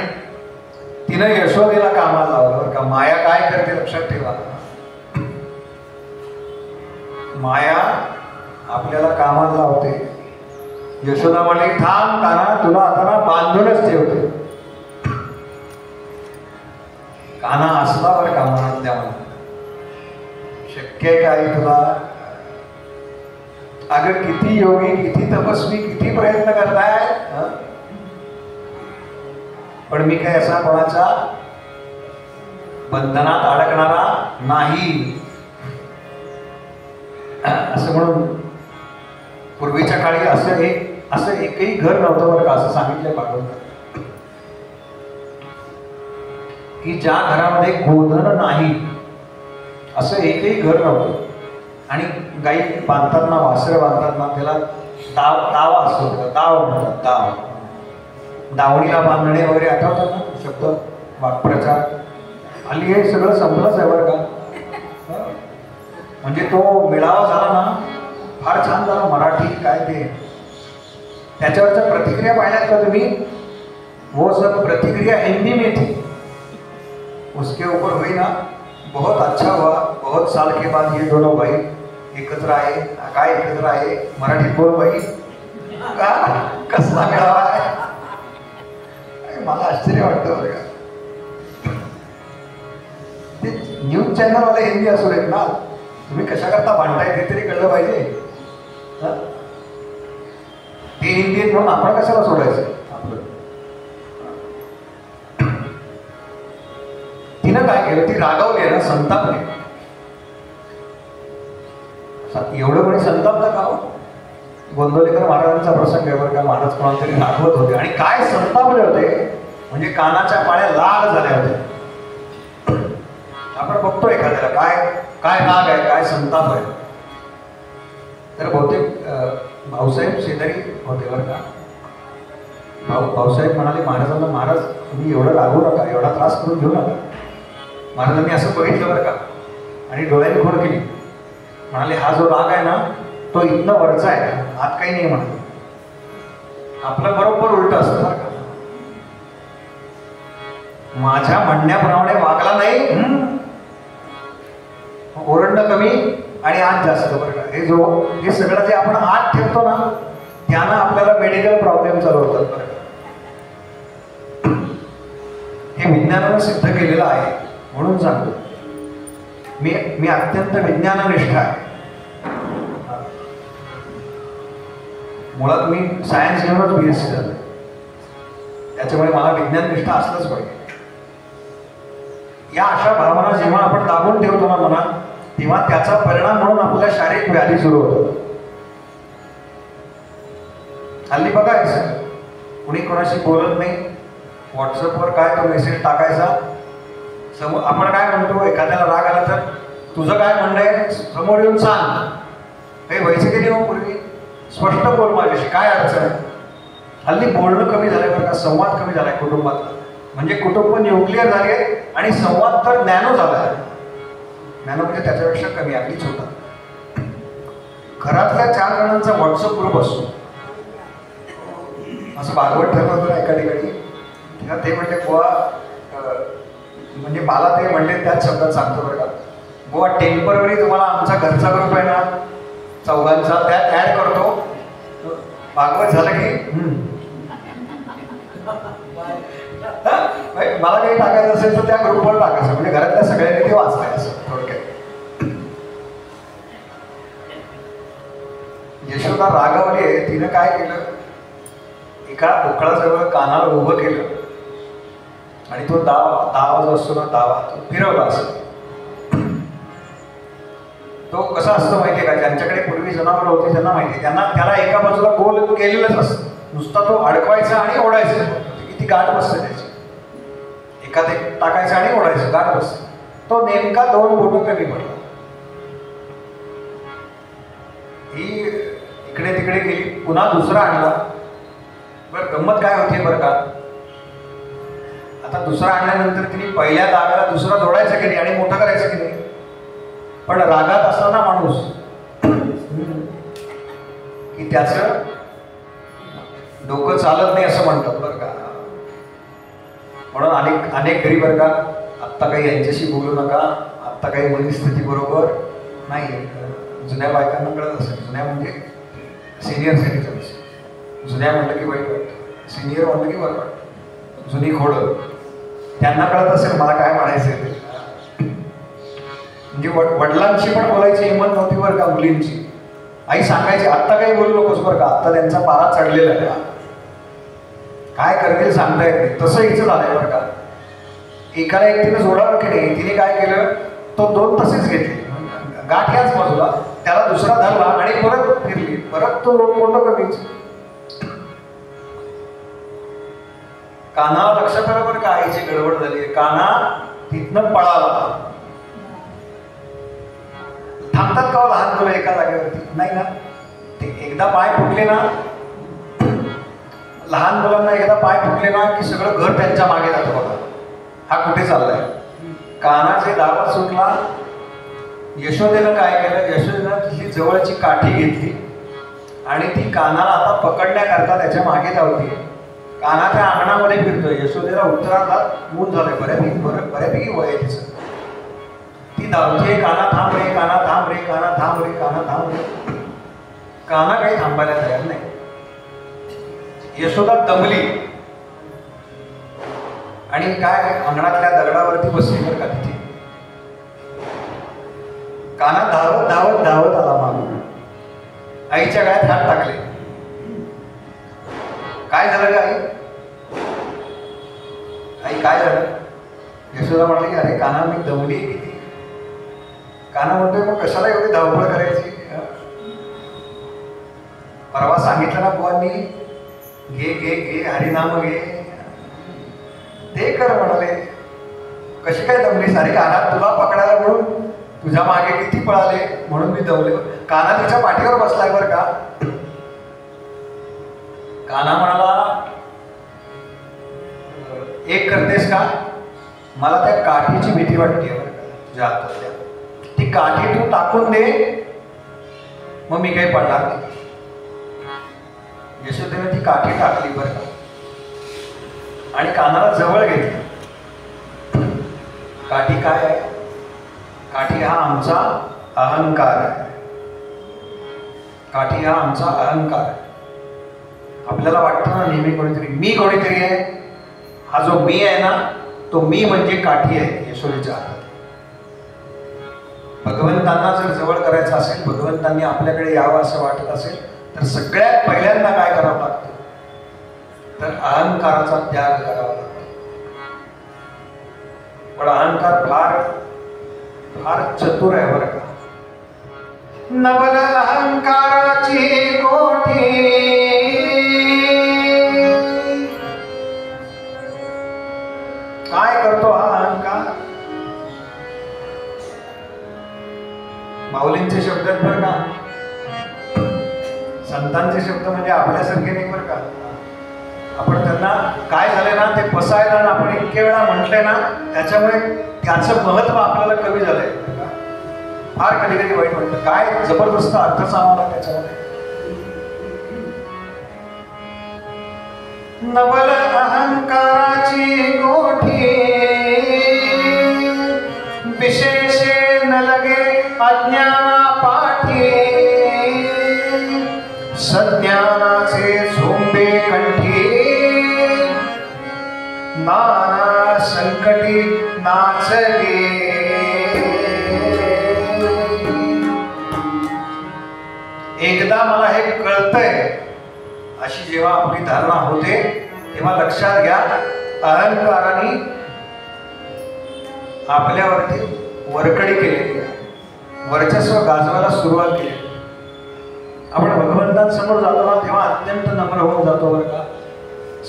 तिनं यशोदेला कामाला लावलं बरं का माया काय करते लक्षात ठेवा माया आपल्याला कामाला लावते यशोदा म्हणली थांब काना तुला आता ना बांधूनच ठेवते काना असला बरं का मनातल्या मनात शक्य आहे काय तुला अगं किती योगी किती तपस्वी किती प्रयत्न करताय पण मी काय असा कोणाच्या बंधनात अडकणारा नाही असं म्हणून पूर्वीच्या काळी असं एकही घर नव्हतं बरं का असं सांगितलं भागवतात की ज्या घरामध्ये गोधन नाही असं एकही घर नव्हतं आणि गाई बांधतात ना वासरं बांधतात ना त्याला दावा असतो दाव म्हणतात दाव दावणीला बांधणे वगैरे आठवतात ना शब्द वाक्प्रचार हल्ली हे सगळं संपलंच आहे बरं का म्हणजे तो मेळावा झाला ना फार छान झाला मराठी काय ते त्याच्यावरच्या प्रतिक्रिया पाहिल्यात का तुम्ही वो सब प्रतिक्रिया हिंदी में थी उसके ऊपर हुई ना बहुत अच्छा हुआ बहुत साल के बाद ये दोनों भाई एकत्र आए काय एकत्र आए मराठीत बोल बाई का कसला मेळावा आहे मला आश्चर्य वाटतं बरं का ते न्यूज चॅनलवाले हिंदी असू देत ना तुम्ही कशा करता भांडताय ते तरी कळलं पाहिजे ते हिंदी आहेत म्हणून आपण कशाला सोडायचं आपलं तिनं काय केलं ती रागावली ना संतापली एवढं कोणी संतापलं का गोंदवलेकर महाराजांचा प्रसंग आहे बरं का महाराज कोणाला तरी रागवत होते आणि काय संतापले होते म्हणजे कानाच्या पाळ्या लाल झाल्या होत्या आपण बघतो एखाद्याला काय काय राग आहे काय संताप आहे तर बहुतेक भाऊसाहेब शेजारी होते बरं का भाऊसाहेब म्हणाले महाराजांना महाराज तुम्ही एवढं रागवू नका एवढा त्रास करून घेऊ नका महाराजांनी असं बघितलं बरं का आणि डोळ्याने खोड केली म्हणाले हा जो राग आहे ना तो इथनं वरचा आहे आत काही नाही म्हणत आपलं बरोबर उलट असतं बरं का माझ्या म्हणण्याप्रमाणे वागला नाही, ओरडणं कमी आणि आत जास्त. बरं का, हे सगळं जे आपण आत ठेवतो ना, त्यानं आपल्याला मेडिकल प्रॉब्लेम चालू होतात. बरं का, हे विज्ञानानं सिद्ध केलेलं आहे. म्हणून सांगतो मी अत्यंत विज्ञाननिष्ठ आहे. मुळात मी सायन्स घेऊनच BSc झालं, त्याच्यामुळे मला विज्ञाननिष्ठ असलंच पाहिजे. या अशा भावना जेव्हा आपण दाबून ठेवतो ना मनात, तेव्हा त्याचा परिणाम म्हणून आपल्या शारीरिक व्याधी सुरू होतात. हल्ली बघा, कुणी कोणाशी बोलत नाही, व्हॉट्सअपवर काय तो मेसेज टाकायचा, आपण काय म्हणतो, एखाद्याला राग आला तर तुझं काय म्हणणं आहे समोर येऊन सांग, काही व्हायचं की नाही. पूर्वी स्पष्ट बोल माझ्याशी, काय अडचण आहे. हल्ली बोलणं कमी झालंय बरं का, संवाद कमी झालाय कुटुंबातला. म्हणजे कुटुंब न्यूक्लिअर झाले आणि संवाद तर नॅनो झालाय. नॅनो म्हणजे त्याच्यापेक्षा कमी, अगदीच होता. घरातल्या 4 जणांचा व्हॉट्सअप ग्रुप असतो, असं भागवत ठरलं होतं एका ठिकाणी. ते म्हणजे बुवा, म्हणजे मला ते म्हणले त्याच शब्दात सांगतो बरं का, बुवा टेम्पररी तुम्हाला आमचा घरचा ग्रुप आहे ना 4घांचा, त्यात ऍड करतो. भागवत झालं की मला काही टाकायचं असेल तर त्या ग्रुपवर टाकायचं, म्हणजे घरातल्या सगळ्यांनी ते वाचवायचं. थोडक्यात यशोदा रागावली आहे, तिनं काय केलं, एका पोकळाजवळ कानाला उभं केलं आणि तो दावा जो असतो ना, दावा तो फिरवला. असं तो कसा असतो माहितीये का, ज्यांच्याकडे पूर्वी जनावर होते त्यांना माहिती, त्याला एका बाजूला गोल केलेलंच असतं, नुसता तो अडकवायचा आणि ओढायचं. किती गाठ बसते त्याची, एकात एक टाकायचं आणि ओढायचं, गाठ बसते. तो नेमका 2 बोटं कमी पडला. ही इकडे तिकडे गेली, पुन्हा दुसरा आणला. बरं, गंमत काय होती बरं का, आता दुसरा आणल्यानंतर तिने पहिल्या दाव्याला दुसरा जोडायचा की नाही आणि मोठं करायचं की नाही. पण रागात असताना माणूस की त्याचं डोकं चालत नाही असं म्हणतात बरं का. म्हणून अनेक घरी बरं का, आत्ता काही यांच्याशी बोलू नका, आत्ता काही मनस्थिती बरोबर नाही. जुन्या बायकांना कळत असेल, जुन्या म्हणजे सिनियर सिटीजन्स. जुन्या म्हटलं की वाईट वाटतं, सिनियर म्हटलं की बरं वाटतं. जुनी खोडं, त्यांना कळत असेल मला काय म्हणायचं ते. म्हणजे वडिलांशी पण बोलायची हिंमत नव्हती बरं का मुलींची. आई सांगायची आत्ता काही बोलू नकोस बरं का, आत्ता त्यांचा पारा चढलेला आहे, काय करतील सांगता येत नाही. तसं हिचं झालंय बरं का. एकाला एकटीनं जोडावं की नाही, तिने काय केलं, तो 2 तसेच घेतले, गाठ याच बाजूला, त्याला दुसरा धरला आणि परत फिरली, परत तो 2 बोटं कमीच. कान्हा लक्षात आलं बरं का, आईची गडबड झाली. कान्हा तिथनं पळाला. थांबतात का लहान मुलं एका जागेवरती? नाही ना. ते एकदा पाय फुटले ना, लहान मुलांना एकदा पाय फुटले ना की सगळं घर त्यांच्या मागे जातं. बघा हा कुठे चाललाय. कान्हाचे दावा सुटला. यशोदेनं काय केलं, यशोदेनं तिची जवळची काठी घेतली आणि ती कान्हाला आता पकडण्याकरता त्याच्या मागे धावते. कान्हा त्या अंगणामध्ये फिरतोय. यशोदेला उत्तरार्धात मूल झालंय, बऱ्यापैकी वय आहे तिचं. ती धावते, कान्हा थांब रे, कान्हा थांब रे, कान्हा थांब रे, कान्हा थांब रे. कान्हा काही थांबायला तयार नाही. यशोदा दमली आणि काय अंगणातल्या दगडावरती बसली बरं का तिथे. कान्हा धावत धावत धावत आला मागून, आईच्या गळ्यात हात टाकले. काय झालं आई? आई काय झालं? यशोदा म्हटलं की अरे कान्हा मी दमली किती. कान्हा म्हणतोय मग कशाला एवढी धावपळ करायची. परवा सांगितलं ना बुवांनी, घे घे घे हरिनाम घे, ते कर म्हणाले. कशी काय दमली सारी? कान्हा तुला पकडायला म्हणून तुझ्या मागे किती पळाले म्हणून मी दमले. कान्हा तिच्या पाठीवर बसलाय बरं का. कान्हा म्हणाला एक करतेस का? मला त्या काठीची भीती वाटते बरं का तुझ्या हातातल्या. ती काठी तू टाकून दे, मग मी काही पडणार नाही. यशोदेने ती काठी टाकली बरं का आणि कान्हाला जवळ घेतली काठी काय आहे? काठी हा आमचा अहंकार आहे. काठी हा आमचा अहंकार आहे. आपल्याला वाटतं ना नेहमी मी कोणीतरी आहे. हा जो मी आहे ना, तो मी म्हणजे काठी आहे यशोदेच्या हातात. भगवंतांना जर जवळ करायचं असेल, भगवंतांनी आपल्याकडे यावं असं वाटत असेल, तर सगळ्यात पहिल्यांदा काय करावं लागतं? तर अहंकाराचा त्याग करावा लागतो. पण अहंकार फार फार चतुर आहे बरं का. नवल अहंकाराची कोठी, काय करतो हा अहंकार? माऊलींचे शब्द आहेत बरं का, संतांचे शब्द म्हणजे आपल्यासारखे नाही बरं का. आपण त्यांना काय झाले ना ते फसायला ना आपण इतके वेळा म्हटले ना, त्याच्यामुळे त्याचं महत्व आपल्याला कमी झालंय. फार कधी कधी वाईट वाटतं. काय जबरदस्त अर्थ सांगावा त्याच्यामध्ये. नवल अहंकाराची गोठी, विशेषे न लगे अज्ञाना पाठी, सज्ञानाचे झोंबे कंठी, नाना संकटी नाचले. एकदा मला हे कळतंय अशी जेव्हा आपली धारणा होते, तेव्हा लक्षात घ्या अहंकाराने आपल्यावरती वरकडी केलेली आहे, वर्चस्व गाजवायला सुरुवात केली. आपण भगवंतांसमोर जातो ना तेव्हा अत्यंत नम्र होऊन जातो बरं का.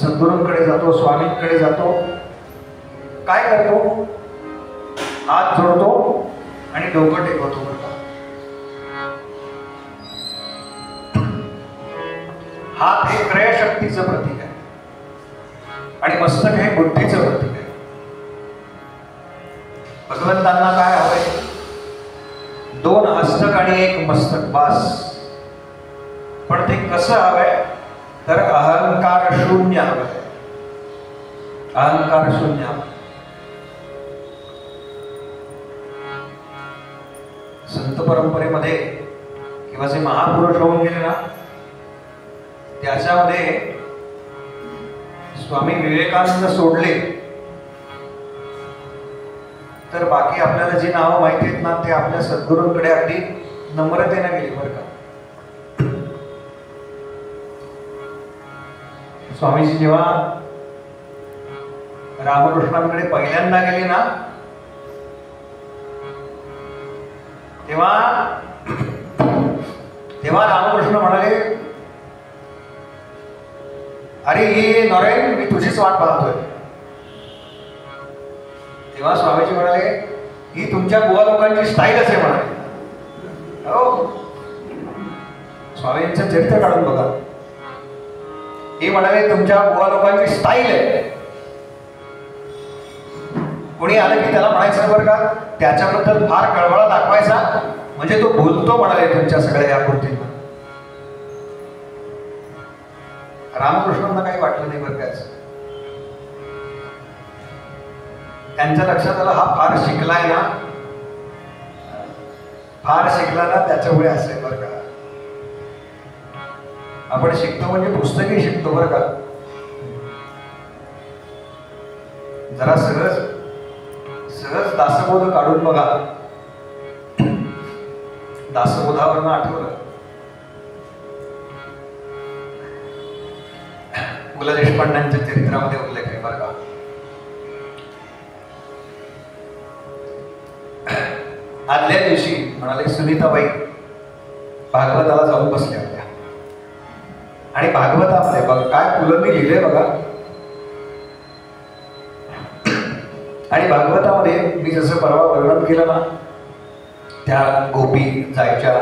सद्गुरूंकडे जातो, स्वामींकडे जातो. काय करतो? हात जोडतो आणि डोकं टेकवतो बरं का. हात हे क्रयशक्तीचं प्रतीक आहे आणि मस्तक हे बुद्धीचं प्रतीक आहे. भगवंतांना काय हवंय? 2 हस्तक आणि 1 मस्तक बास. पण ते कसं हवंय? तर अहंकार शून्य हवंय. अहंकार शून्य हवंय. संत परंपरेमध्ये किंवा जे महापुरुष होऊन गेले ना, त्याच्यामध्ये स्वामी विवेकानंद सोडले तर बाकी आपल्याला जी नावं माहिती आहेत ना, ते आपल्या सद्गुरूंकडे अगदी नम्रतेने गेली बरं का. स्वामीजी जेव्हा रामकृष्णांकडे पहिल्यांदा गेले ना, तेव्हा रामकृष्ण म्हणाले, अरे ये नरेन, मी तुझीच वाट पाहतोय. तेव्हा स्वामीजी म्हणाले, ही तुमच्या बुवा लोकांची स्टाईलच आहे म्हणाले. हो, स्वामींचं चरित्र काढून बघा. हे म्हणाले तुमच्या बुवा लोकांची स्टाईल आहे. कोणी आलं की त्याला म्हणायचं बरं का, त्याच्याबद्दल फार कळवळा दाखवायचा, म्हणजे तो बोलतो म्हणाले तुमच्या सगळ्या या कृतींना. रामकृष्णांना काही वाटलं नाही बरं काय. त्यांच्या लक्षात आलं हा फार शिकलाय ना, फार शिकला ना, त्याच्यामुळे असेल बरं का. आपण शिकतो म्हणजे पुस्तकी शिकतो बरं का. जरा सहज सहज दासबोध काढून बघा. दासबोधावरनं आठवलं, पु ल देशपांड्यांच्या चरित्रामध्ये उल्लेख आहे बरं का. आदल्या दिवशी म्हणाले सुनीताबाई भागवताला जाऊन बसल्या होत्या आणि भागवतामध्ये बघा काय पुलंनी लिहिलंय बघा. आणि भागवतामध्ये मी जसं परवा वर्णन केलं ना, त्या गोपी जायच्या,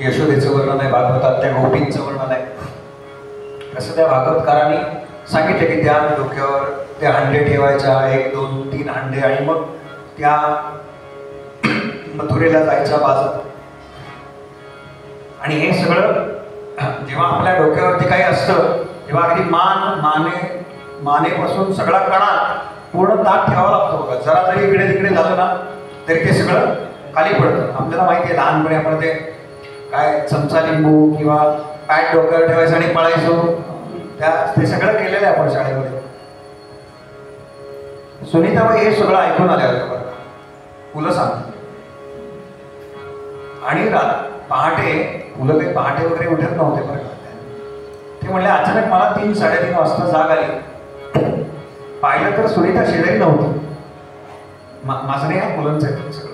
यशोदेचं वर्णन आहे भागवतात, त्या गोपींचं वर्णन आहे. असं त्या भागवतकारांनी सांगितलं की त्या डोक्यावर त्या हंडे ठेवायच्या, 1, 2, 3 हंडे, आणि मग त्या मथुरेला जायच्या बाजात. आणि हे सगळं जेव्हा आपल्या डोक्यावरती काही असतं तेव्हा अगदी मानेपासून सगळा कणा पूर्ण ताट ठेवावा लागतो बघा. जरा जरी इकडे तिकडे झालं ना तरी ते सगळं खाली पडतं. आपल्याला माहिती आहे लहानपणी आपण ते काय चमचा लिंबू किंवा पॅट डोक्यावर ठेवायचं आणि पळायचो, ते सगळं केलेलं आहे आपण शाळेमध्ये. सुनीताबाई हे सगळं ऐकून आल्या होत्या बरं, मुलं सांगतात. आणि पहाटे मुलं काही पहाटे वगैरे उठत नव्हते बरं. ते म्हणले अचानक मला 3-3:30 वाजता जाग आली. पाहिलं तर सुनीता शेजारी नव्हती. माझं नाही आहे, मुलांचं आहे सगळं.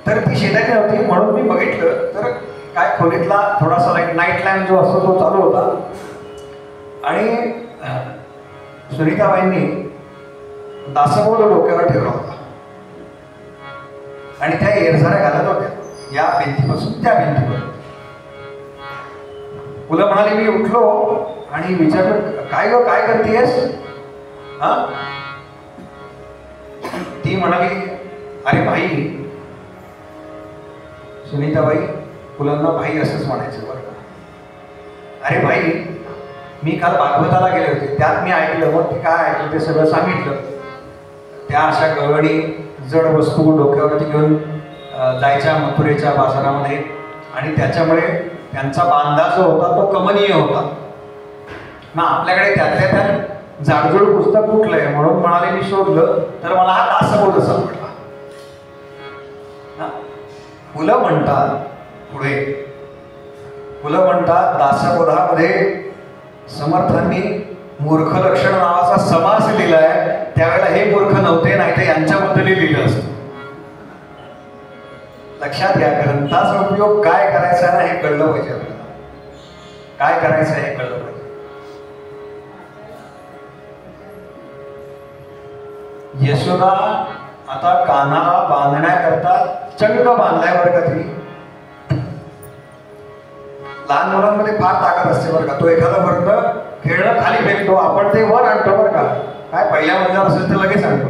तर ती शेजारी नव्हती म्हणून मी बघितलं तर काय खोलीतला थोडासा नाईट लॅम्प जो असतो तो चालू होता आणि सुनीताबाईंनी दासबोध डोक्यावर ठेवला होता आणि त्या एरझाऱ्या घालत होत्या या भिंतीपासून त्या भिंतीपर्यंत. मुलं म्हणाली, मी उठलो आणि विचारलं, काय ग काय करतेस? हा, ती म्हणाली, अरे भाई, सुनीताबाई मुलांना भाई असंच म्हणायचं बरं का. अरे भाई, मी काल भागवताला गेले होते, त्यात मी ऐकलं. मग ते काय ऐकलं ते सगळं सांगितलं. त्या अशा गवळणी जड वस्तू डोक्यावरती घेऊन जायच्या मथुरेच्या बाजारामध्ये आणि त्याच्यामुळे त्यांचा बांधा जो होता तो कमनीय होता. मग आपल्याकडे त्यातल्या त्यात जाडजूड पुस्तक कुठलंय म्हणून म्हणाले, मी शोधलं तर मला हा दासबोध सापडला. मुलं म्हणतात पुढे, मुलं म्हणतात दासबोधामध्ये समर्थांनी मूर्ख लक्षण नावाचा समास लिहिलाय. त्यावेळेला हे मूर्ख नव्हते, नाही तर यांच्याबद्दलही लिहिलं असतं. लक्षात घ्या, ग्रंथाचा उपयोग काय करायचा ना हे कळलं पाहिजे आपल्याला. काय करायचं हे कळलं पाहिजे. यशोदा आता कानाला बांधण्याकरता चंग बांधलाय बरं का. ती लहान मुलांमध्ये फार ताकद असते बरं का. तो एखादा वर्ग खेळणं खाली फेकतो, आपण ते वर आणतो बरं का. काय पहिल्या मजल्यावर असेल तर लगेच आणतो,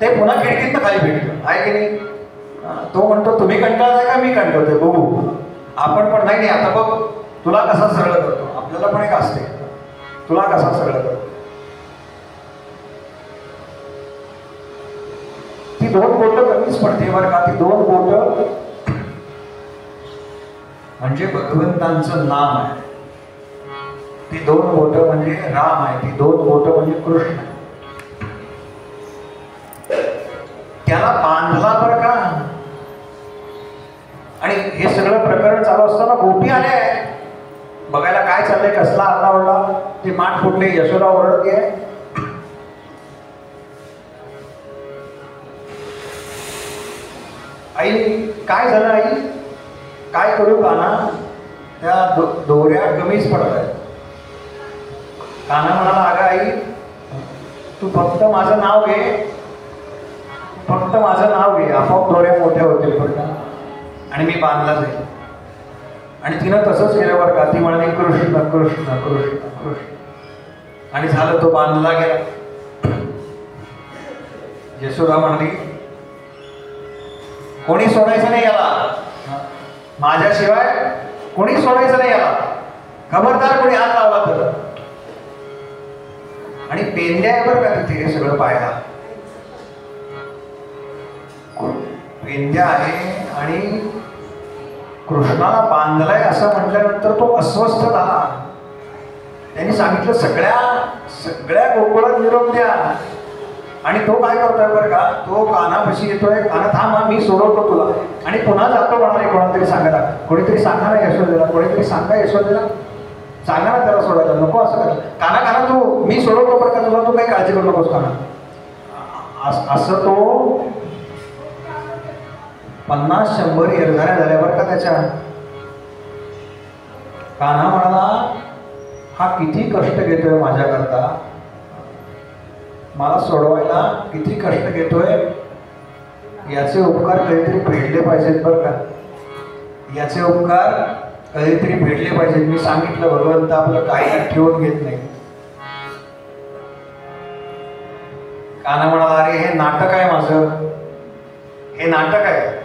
ते पुन्हा खिडकीतनं खाली फेकतो, आहे की नाही. तो म्हणतो तुम्ही कंटाळताय का मी कंटाळतोय बघू. आपण पण नाही, आता बघ तुला कसा सरळ करतो. आपल्याला पण एक असते, तुला कसा सरळ करतो. ती 2 बोटं कमीच पडते बरं का. ती 2 बोटं म्हणजे भगवंतांचं नाम आहे. ती 2 बोटं म्हणजे राम आहे. ती 2 बोटं म्हणजे कृष्ण आहे. त्याला बांधला बरं का. आणि हे सगळं प्रकरण चालू असताना गोपी आले बघायला काय चाललंय, कसला आरडाओरडा. ते माठ फुटले, यशोदा ओरडते आहे. आई काय झालं, आई काय करू काना, त्या दोऱ्या कमीच पडत आहेत. काना म्हणाला, अगं आई तू फक्त माझं नाव घे, फक्त माझं नाव घे, आपोआप दोऱ्या मोठ्या होतील बरं का आणि मी बांधला जाईल. आणि तिनं तसंच केलं बरं का. ती म्हणाली कृष्ण कृष्ण कृष्ण कृष्ण आणि झालं, तो बांधला गेला. यशोदा म्हणाली, कोणी सोडायचं नाही याला, माझ्याशिवाय कोणी सोडायचं नाही याला, खबरदार कोणी हात लावला तर. आणि पेंद्या आहे बरं का तिथे हे सगळं पाहायला. पेंद्या आहे आणि कृष्णाला बांधलाय असं म्हटल्यानंतर तो अस्वस्थ झाला. त्यांनी सांगितलं सगळ्या गोकुळात निरोप द्या. आणि तो काय करतोय बरं का, तो कानापाशी येतोय, काना थांबा मी सोडवतो तुला. आणि पुन्हा जातो म्हणाले कोणातरी सांगायला, कोणीतरी सांगा ना यशोदेला, कोणीतरी सांगा यशोदेला, सांगा ना त्याला सोडायला. नको असं कर, काना तू मी सोडवतो बरं का तुला, तू काही काळजी करू नकोस काना. असं तो 50-100 एरझाऱ्या झाल्या बरं का त्याच्या. कान्हा म्हणाला, हा किती कष्ट घेतोय माझ्याकरता, मला सोडवायला किती कष्ट घेतोय, याचे उपकार कधीतरी फेडले पाहिजेत बरं का. याचे उपकार कधीतरी फेडले पाहिजेत. मी सांगितलं भगवंत आपलं काही ठेवून घेत नाही. कान्हा म्हणाला, अरे हे नाटक आहे माझं, हे नाटक आहे.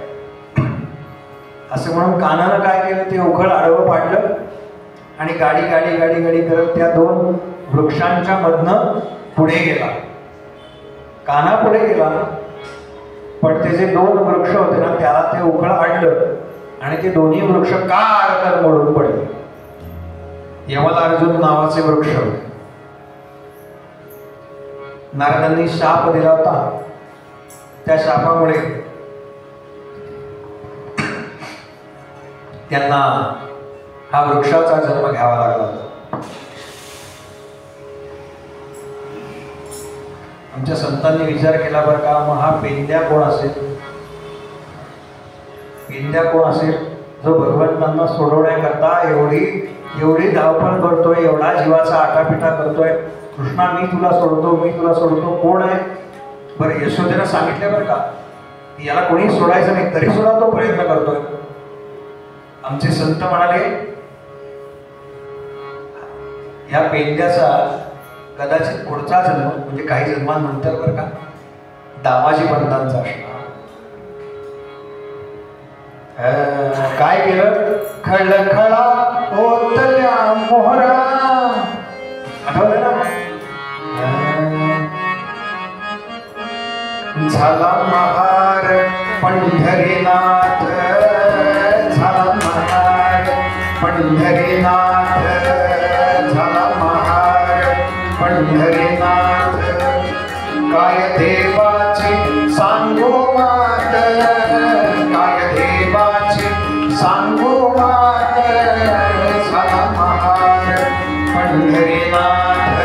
असं म्हणून कान्हानं काय केलं, ते उघड आडवं पाडलं आणि गाडी गाडी गाडी गाडी करत त्या 2 वृक्षांच्या मधनं पुढे गेला. कान्हा पुढे गेला, पण ते जे 2 वृक्ष होते ना त्याला ते उखळ अडलं आणि ते दोन्ही वृक्ष कार मोडून पडले. यमलार्जुन नावाचे वृक्ष होते. नारदांनी शाप दिला होता. त्या शापामुळे त्यांना हा वृक्षाचा जन्म घ्यावा लागला होता. आमच्या संतांनी विचार केला बरं का, मग हा पेंद्या कोण असेल? पेंद्या कोण असेल जो भगवंतांना सोडवण्याकरता एवढी धावपळ करतोय, एवढा जीवाचा आटापिटा करतोय. कृष्णा मी तुला सोडतो, कोण आहे? बरं यशोदेनं सांगितलं बरं का, याला कोणी सोडायचं नाही, तरी सुद्धा तो प्रयत्न करतोय. आमचे संत म्हणाले या पेंद्याचा कदाचित पुढचा जन्म म्हणजे काही जन्मांनंतर बरं का दामाजी पंतांचा असणार. काय केलं? खळखळा ओतल्या मोहरा, आठवलं ना? झाला महार पंढरीनाथ, झाला महार पंढरीनाथ, झाला महार पंढरीनाथ. काय देवाची सांगू मात, काय देवाची सांगू मात, झाला महार पंढरीनाथ,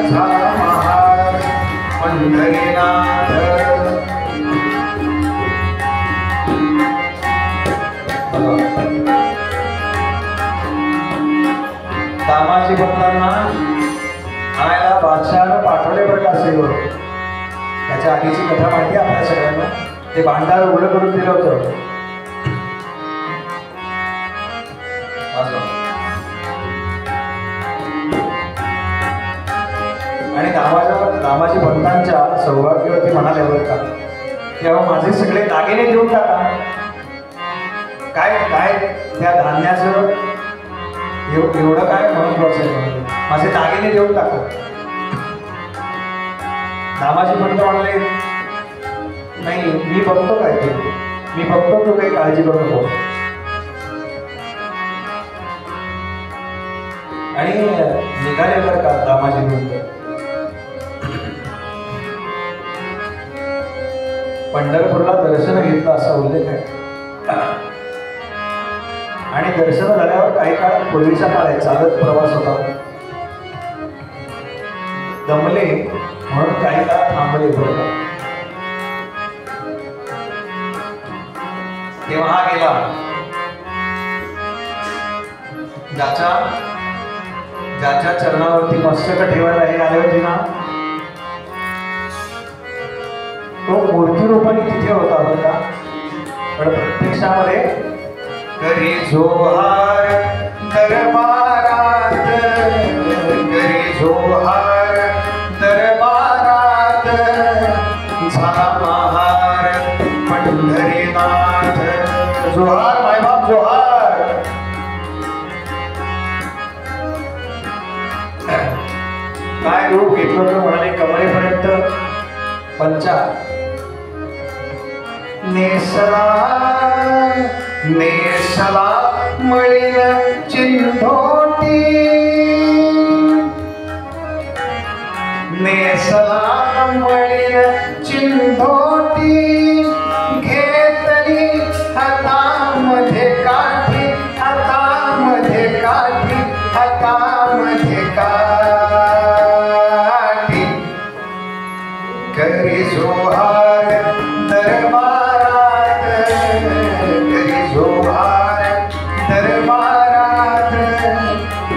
झाला महार पंढरीनाथ. दामाजी भक्तांना आणायला बादशहानं पाठवले बरं का सेवक. त्याच्या आधीची कथा माहिती आहे आपल्या सगळ्यांना. ते भांडार उघडं करून दिलं होतं. आणि दामाजी भक्तांच्या सौभाग्यवती म्हणाले बरं का, तेव्हा माझे सगळे दागिने देऊन टाका. काय काय त्या धान्याचं एवढं काय महत्वाचं आहे? माझे दागिने देऊन टाका. दामाजी भक्त म्हणाले नाही, मी बघतो काय ते, मी बघतो, तू काही काळजी करू नको. आणि निघाले बरं का दामाजी भक्त. पंढरपूरला दर्शन घेतलं असा उल्लेख आहे. आणि दर्शन झाल्यावर काही काळ पूर्वीच्या काळात चालत प्रवास होता. दमले म्हणून काही काळ थांबले बरं. तेव्हा हा गेला ज्याच्या चरणावरती मस्तक ठेवायला हे आले होते ना, तो मूर्ती रूपाने तिथे होता बरं का. पण प्रत्यक्षामध्ये करी जोहार दरबारात, करी जोहार दरबारात, झाला महार पंढरीनाथ. जोहार मायबाप जोहार. काय रूप घेतलं होतं म्हणाले, कमरेपर्यंत पंचा नेसला नेसला मळीन चिंधोटी, नेसला मळीन चिंधोटी, घेतली हातामध्ये काठी, हातामध्ये काठी, हातामध्ये काठी. करी जोहार दरबारात, करी जोहार दरबारात,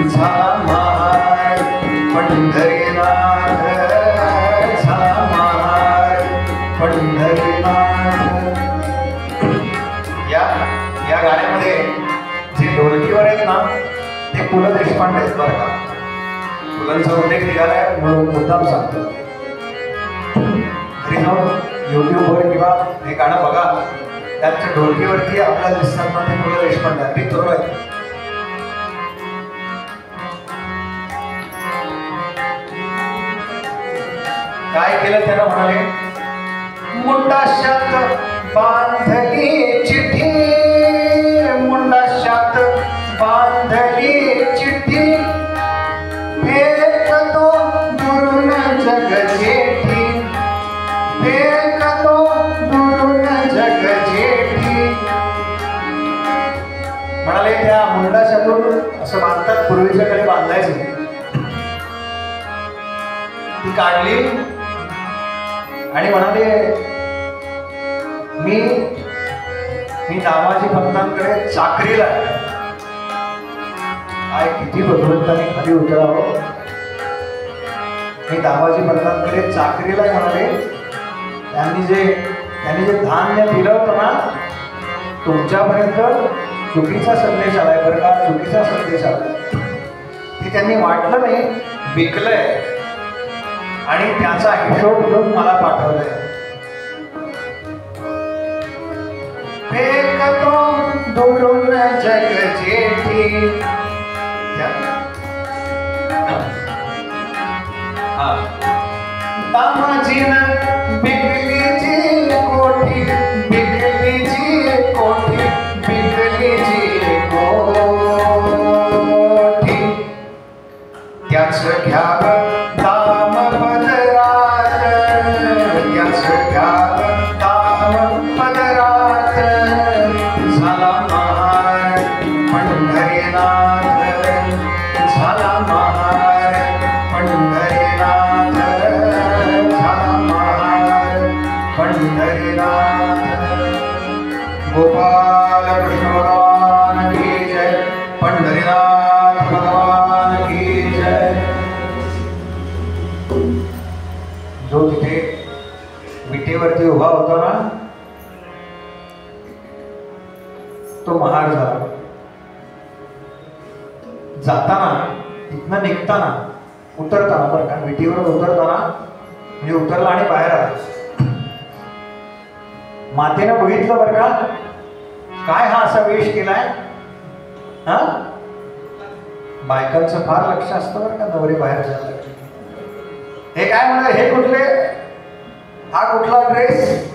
झाला महार पंढरीनाथ, झाला महार पंढरीनाथ. या गाण्यामध्ये जे ढोलकीवर आहेत ना ते पु ल देशपांडे आहेत बरं का. पुलांचा उल्लेख निघालाय म्हणून मुद्दाम सांगतो. घरी जाऊन युट्यूबवर किंवा हे गाणं बघा, त्याच्या ढोलकीवरती आपल्याला दिसतात ना ते पु ल देशपांडे अगदी तरुण आहेत. काय केलं त्यानं म्हणाले, मुंडाशात बांधली चिठ्ठी, मुंडाशात बांधली चिठ्ठी, फेकतो दुरून जग जेठी, फेकतो दुरून जग जेठी. म्हणाले त्या मुंडाशातून असं बांधतात, पूर्वीच्या कडे बांधायचं. ती काढली आणि म्हणाले, मी दामाजी पंतांकडे चाकरीला. काय किती भगवंताने खाली उतरावं. मी दामाजी पंतांकडे चाकरीला म्हणाले, त्यांनी जे धान्य दिलं होतं ना, तुमच्यापर्यंत चुकीचा संदेश आलाय बरं का, चुकीचा संदेश आलाय. ते त्यांनी वाटलं नाही, विकलंय आणि त्याचा हिशोब घेऊन मला पाठवलंय. फेकतो दुरून जग जेठी. दामाजीनं बिकली जी कोठी, बिकली जी कोठी, बिकली जी कोठी. त्याच घ्यावं दाम पदरात, त्याच घ्यावं दाम पदरात. झाला महार पंढरीनाथ, झाला महार पंढरीनाथ, झाला महार पंढरीनाथ. गोपाल कृष्ण भगवान की जय, पंढरीनाथ भगवान की जय. जो तिथे विटेवरती उभा होता ना, तो महार झाला. जाताना तिथनं निघताना, उतरताना बरं का, विटीवर उतरताना म्हणजे उतरला आणि बाहेर आला. मातेनं बघितलं बरं का, काय हा असा वेश केलाय. हा, बायकांचं फार लक्ष असतं बरं का, नवरे बाहेर जायला. हे काय म्हणा, हे कुठले, हा कुठला ड्रेस,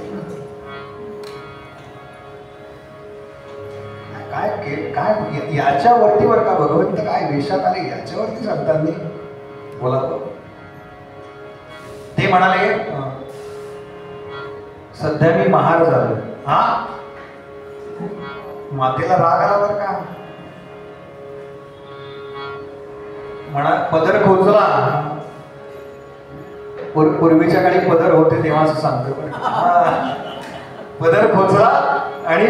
काय काय याच्यावरती बरं का, भगवंत काय वेशात आले याच्यावरती सांगताना बोला. ते म्हणाले, सध्या मी महार झालो. हा, मातेला राग आला बरं का. म्हणा पदर खोचला, पूर्वीच्या काळी पदर होते तेव्हाच सांगतो. पदर खोचला आणि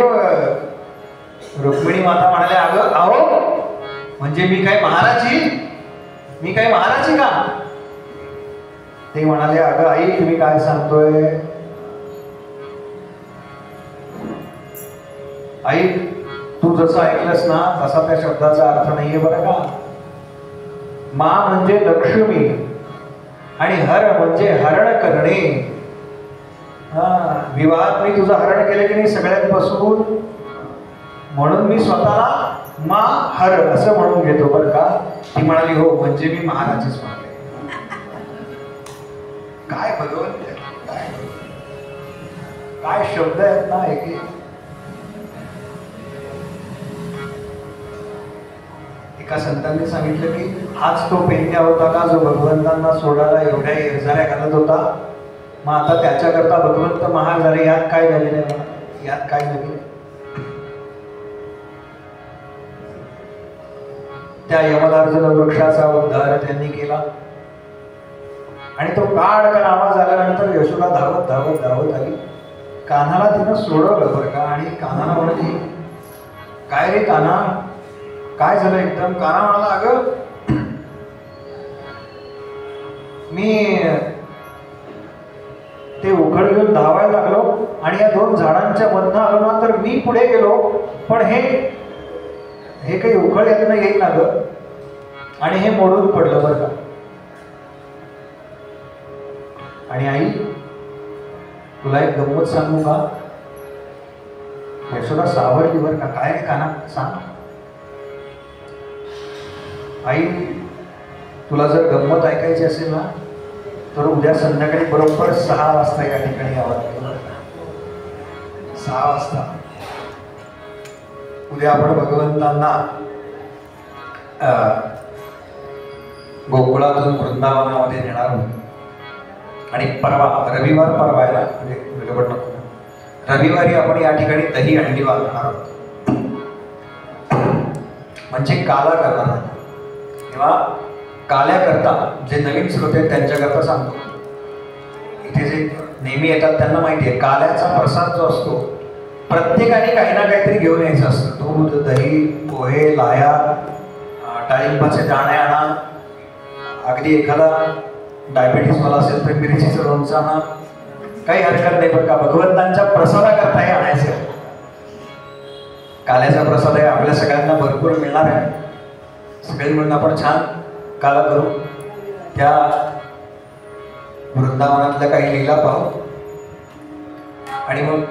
रुक्मिणी माता म्हणाले, अगं आहो, म्हणजे मी काय महाराची, मी काय महाराची का. ते म्हणाले, अगं आई तुम्ही काय सांगतोय. आई तू जसं ऐकलंस ना तसा त्या शब्दाचा अर्थ नाहीये बरं का. मा म्हणजे लक्ष्मी आणि हर म्हणजे हरण करणे. विवाहात मी तुझं हरण केलं की नाही सगळ्यांपासून, म्हणून मी स्वतःला मा हर असं म्हणून घेतो बरं का. ती म्हणाली, हो म्हणजे मी महाराजच म्हणाले. काय भगवंत, काय शब्द आहेत ना एक. एका संतांनी सांगितलं की हाच तो पेंड्या होता का जो भगवंतांना सोडायला एवढ्या इरझाऱ्या घालत होता. मग आता त्याच्याकरता भगवंत महाग झाले. यात काय झालेलं आहे, यात काय नवीन. त्या यमलार्जुन वृक्षाचा उद्धार त्यांनी केला आणि तो काढकन आवाज आल्यानंतर यशोदा धावत धावत धावत आली. कान्हाला तिनं सोडवलं बरं का. आणि कान्हाला म्हणाली, काय रे कान्हा, काय झालं एकदम. कान्हा म्हणाला, अगं मी ते उघड घेऊन धावायला लागलो आणि या दोन झाडांच्या मधनं आलो ना तर मी पुढे गेलो, पण हे काही उघड यातनं येईल ना ग, आणि हे मोडून पडलं बरं का. आणि आई तुला एक गंमत सांगू का. यशोदा सावरली बरं का. काय रे काना सांग. आई तुला जर गंमत ऐकायची असेल ना तर उद्या संध्याकाळी बरोबर 6 वाजता या ठिकाणी यावं लागतं. 6 वाजता उद्या आपण भगवंतांना गोकुळातून वृंदावनामध्ये नेणार आहोत. आणि परवा रविवार परवा आहे ना, म्हणजे गडबड नको, रविवारी आपण या ठिकाणी दही अंडी वाजवणार आहोत, म्हणजे काला करणार आहोत. तेव्हा काल्याकरता जे नवीन श्रोते आहेत त्यांच्याकरता सांगतो, इथे जे नेहमी येतात त्यांना माहिती आहे काल्याचा प्रसाद जो असतो प्रत्येकाने काही ना काहीतरी घेऊन यायचं असतं. दूध, दही, पोहे, लाया, डाळिंबाचे दाणे आणा, अगदी एखादा डायबिटीसवाला असेल तर मिरचीचं लोणचं आणा, काही हरकत नाही. बरं का, भगवंतांच्या प्रसादाकरता हे आणायचं आहे. काल्याचा प्रसाद आहे, आपल्या सगळ्यांना भरपूर मिळणार आहे. सगळे मिळून आपण छान काला करू, त्या वृंदावनातल्या काही लीला पाहू आणि मग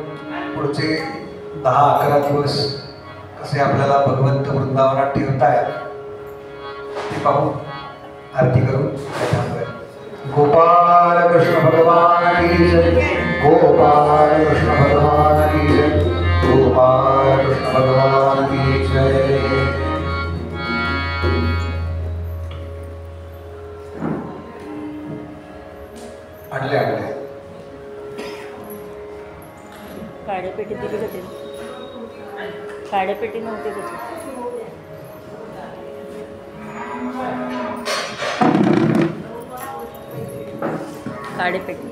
पुढचे 10-11 दिवस कसे आपल्याला भगवंत वृंदावनात ठेवतायत ते पाहू, आरती करू. गोपाल कृष्ण भगवान की जय, गोपाल कृष्ण भगवान की जय, गोपाल कृष्ण भगवान की जय. आणले काड्यापेटी दिली होती, काड्यापेटी नव्हती त्याची. काड्यापेटी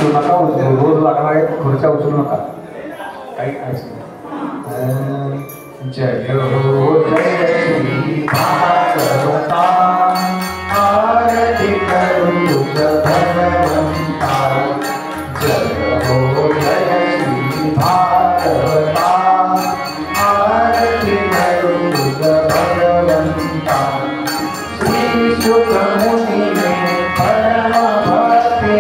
नका उचलू, रोज लागणार आहे खुर्च्या उचलू नका. काही जय हो जय श्री भागवता, आरती करू भगवंता. जय हो जय श्री भागवता, आरती करू भगवंता. श्री शुक मुनि परम भक्ति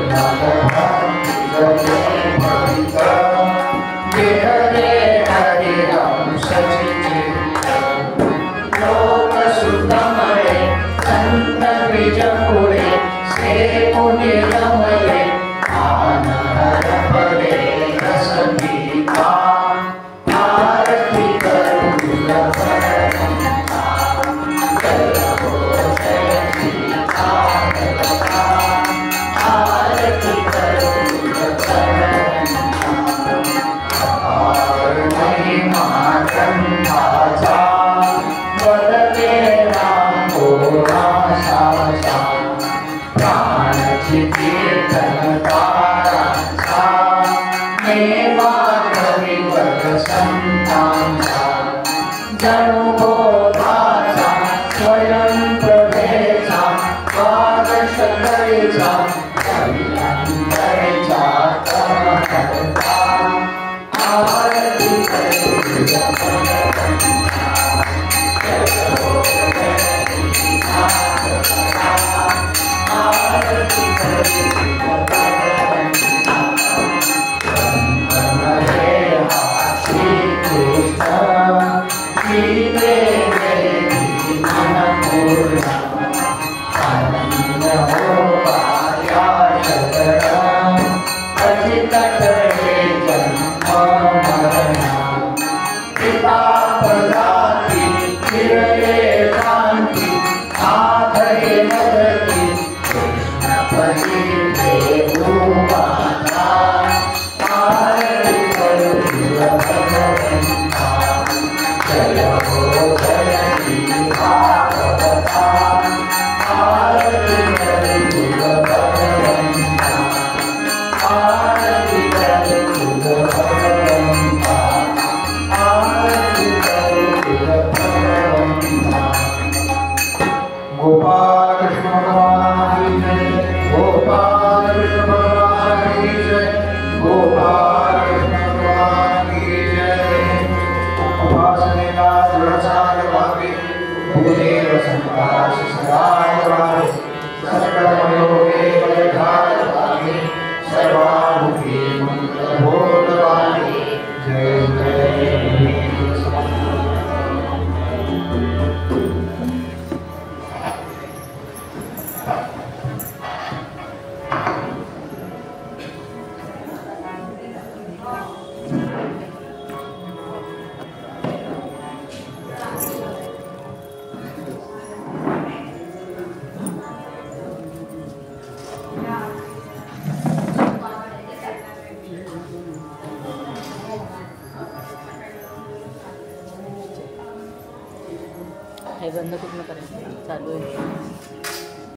Thank you. कटले जन्म मरणा पिता प्रजाती फिरले शांती आधरे मदती कृष्णपती देवूमाता आरती करू तुझ भगवंता जय हो जय श्री भागवता आरती करू तुझ भगवंता आरती करू तुझ भगवंता आरती करू तुझ भगवंता गोपाल कृष्ण भगवान की जय गोपाल कृष्ण भगवान की जय गोपाल कृष्ण भगवान की जय उपासनेला दृढचाल व्हावे भूदेव संकाश सदाय व्हावे सकलमयोगे बलघात व्हावे सर्वामुखी मंगलबोध व्हावे जय जय हे बंद कुठनं करायचं चालू आहे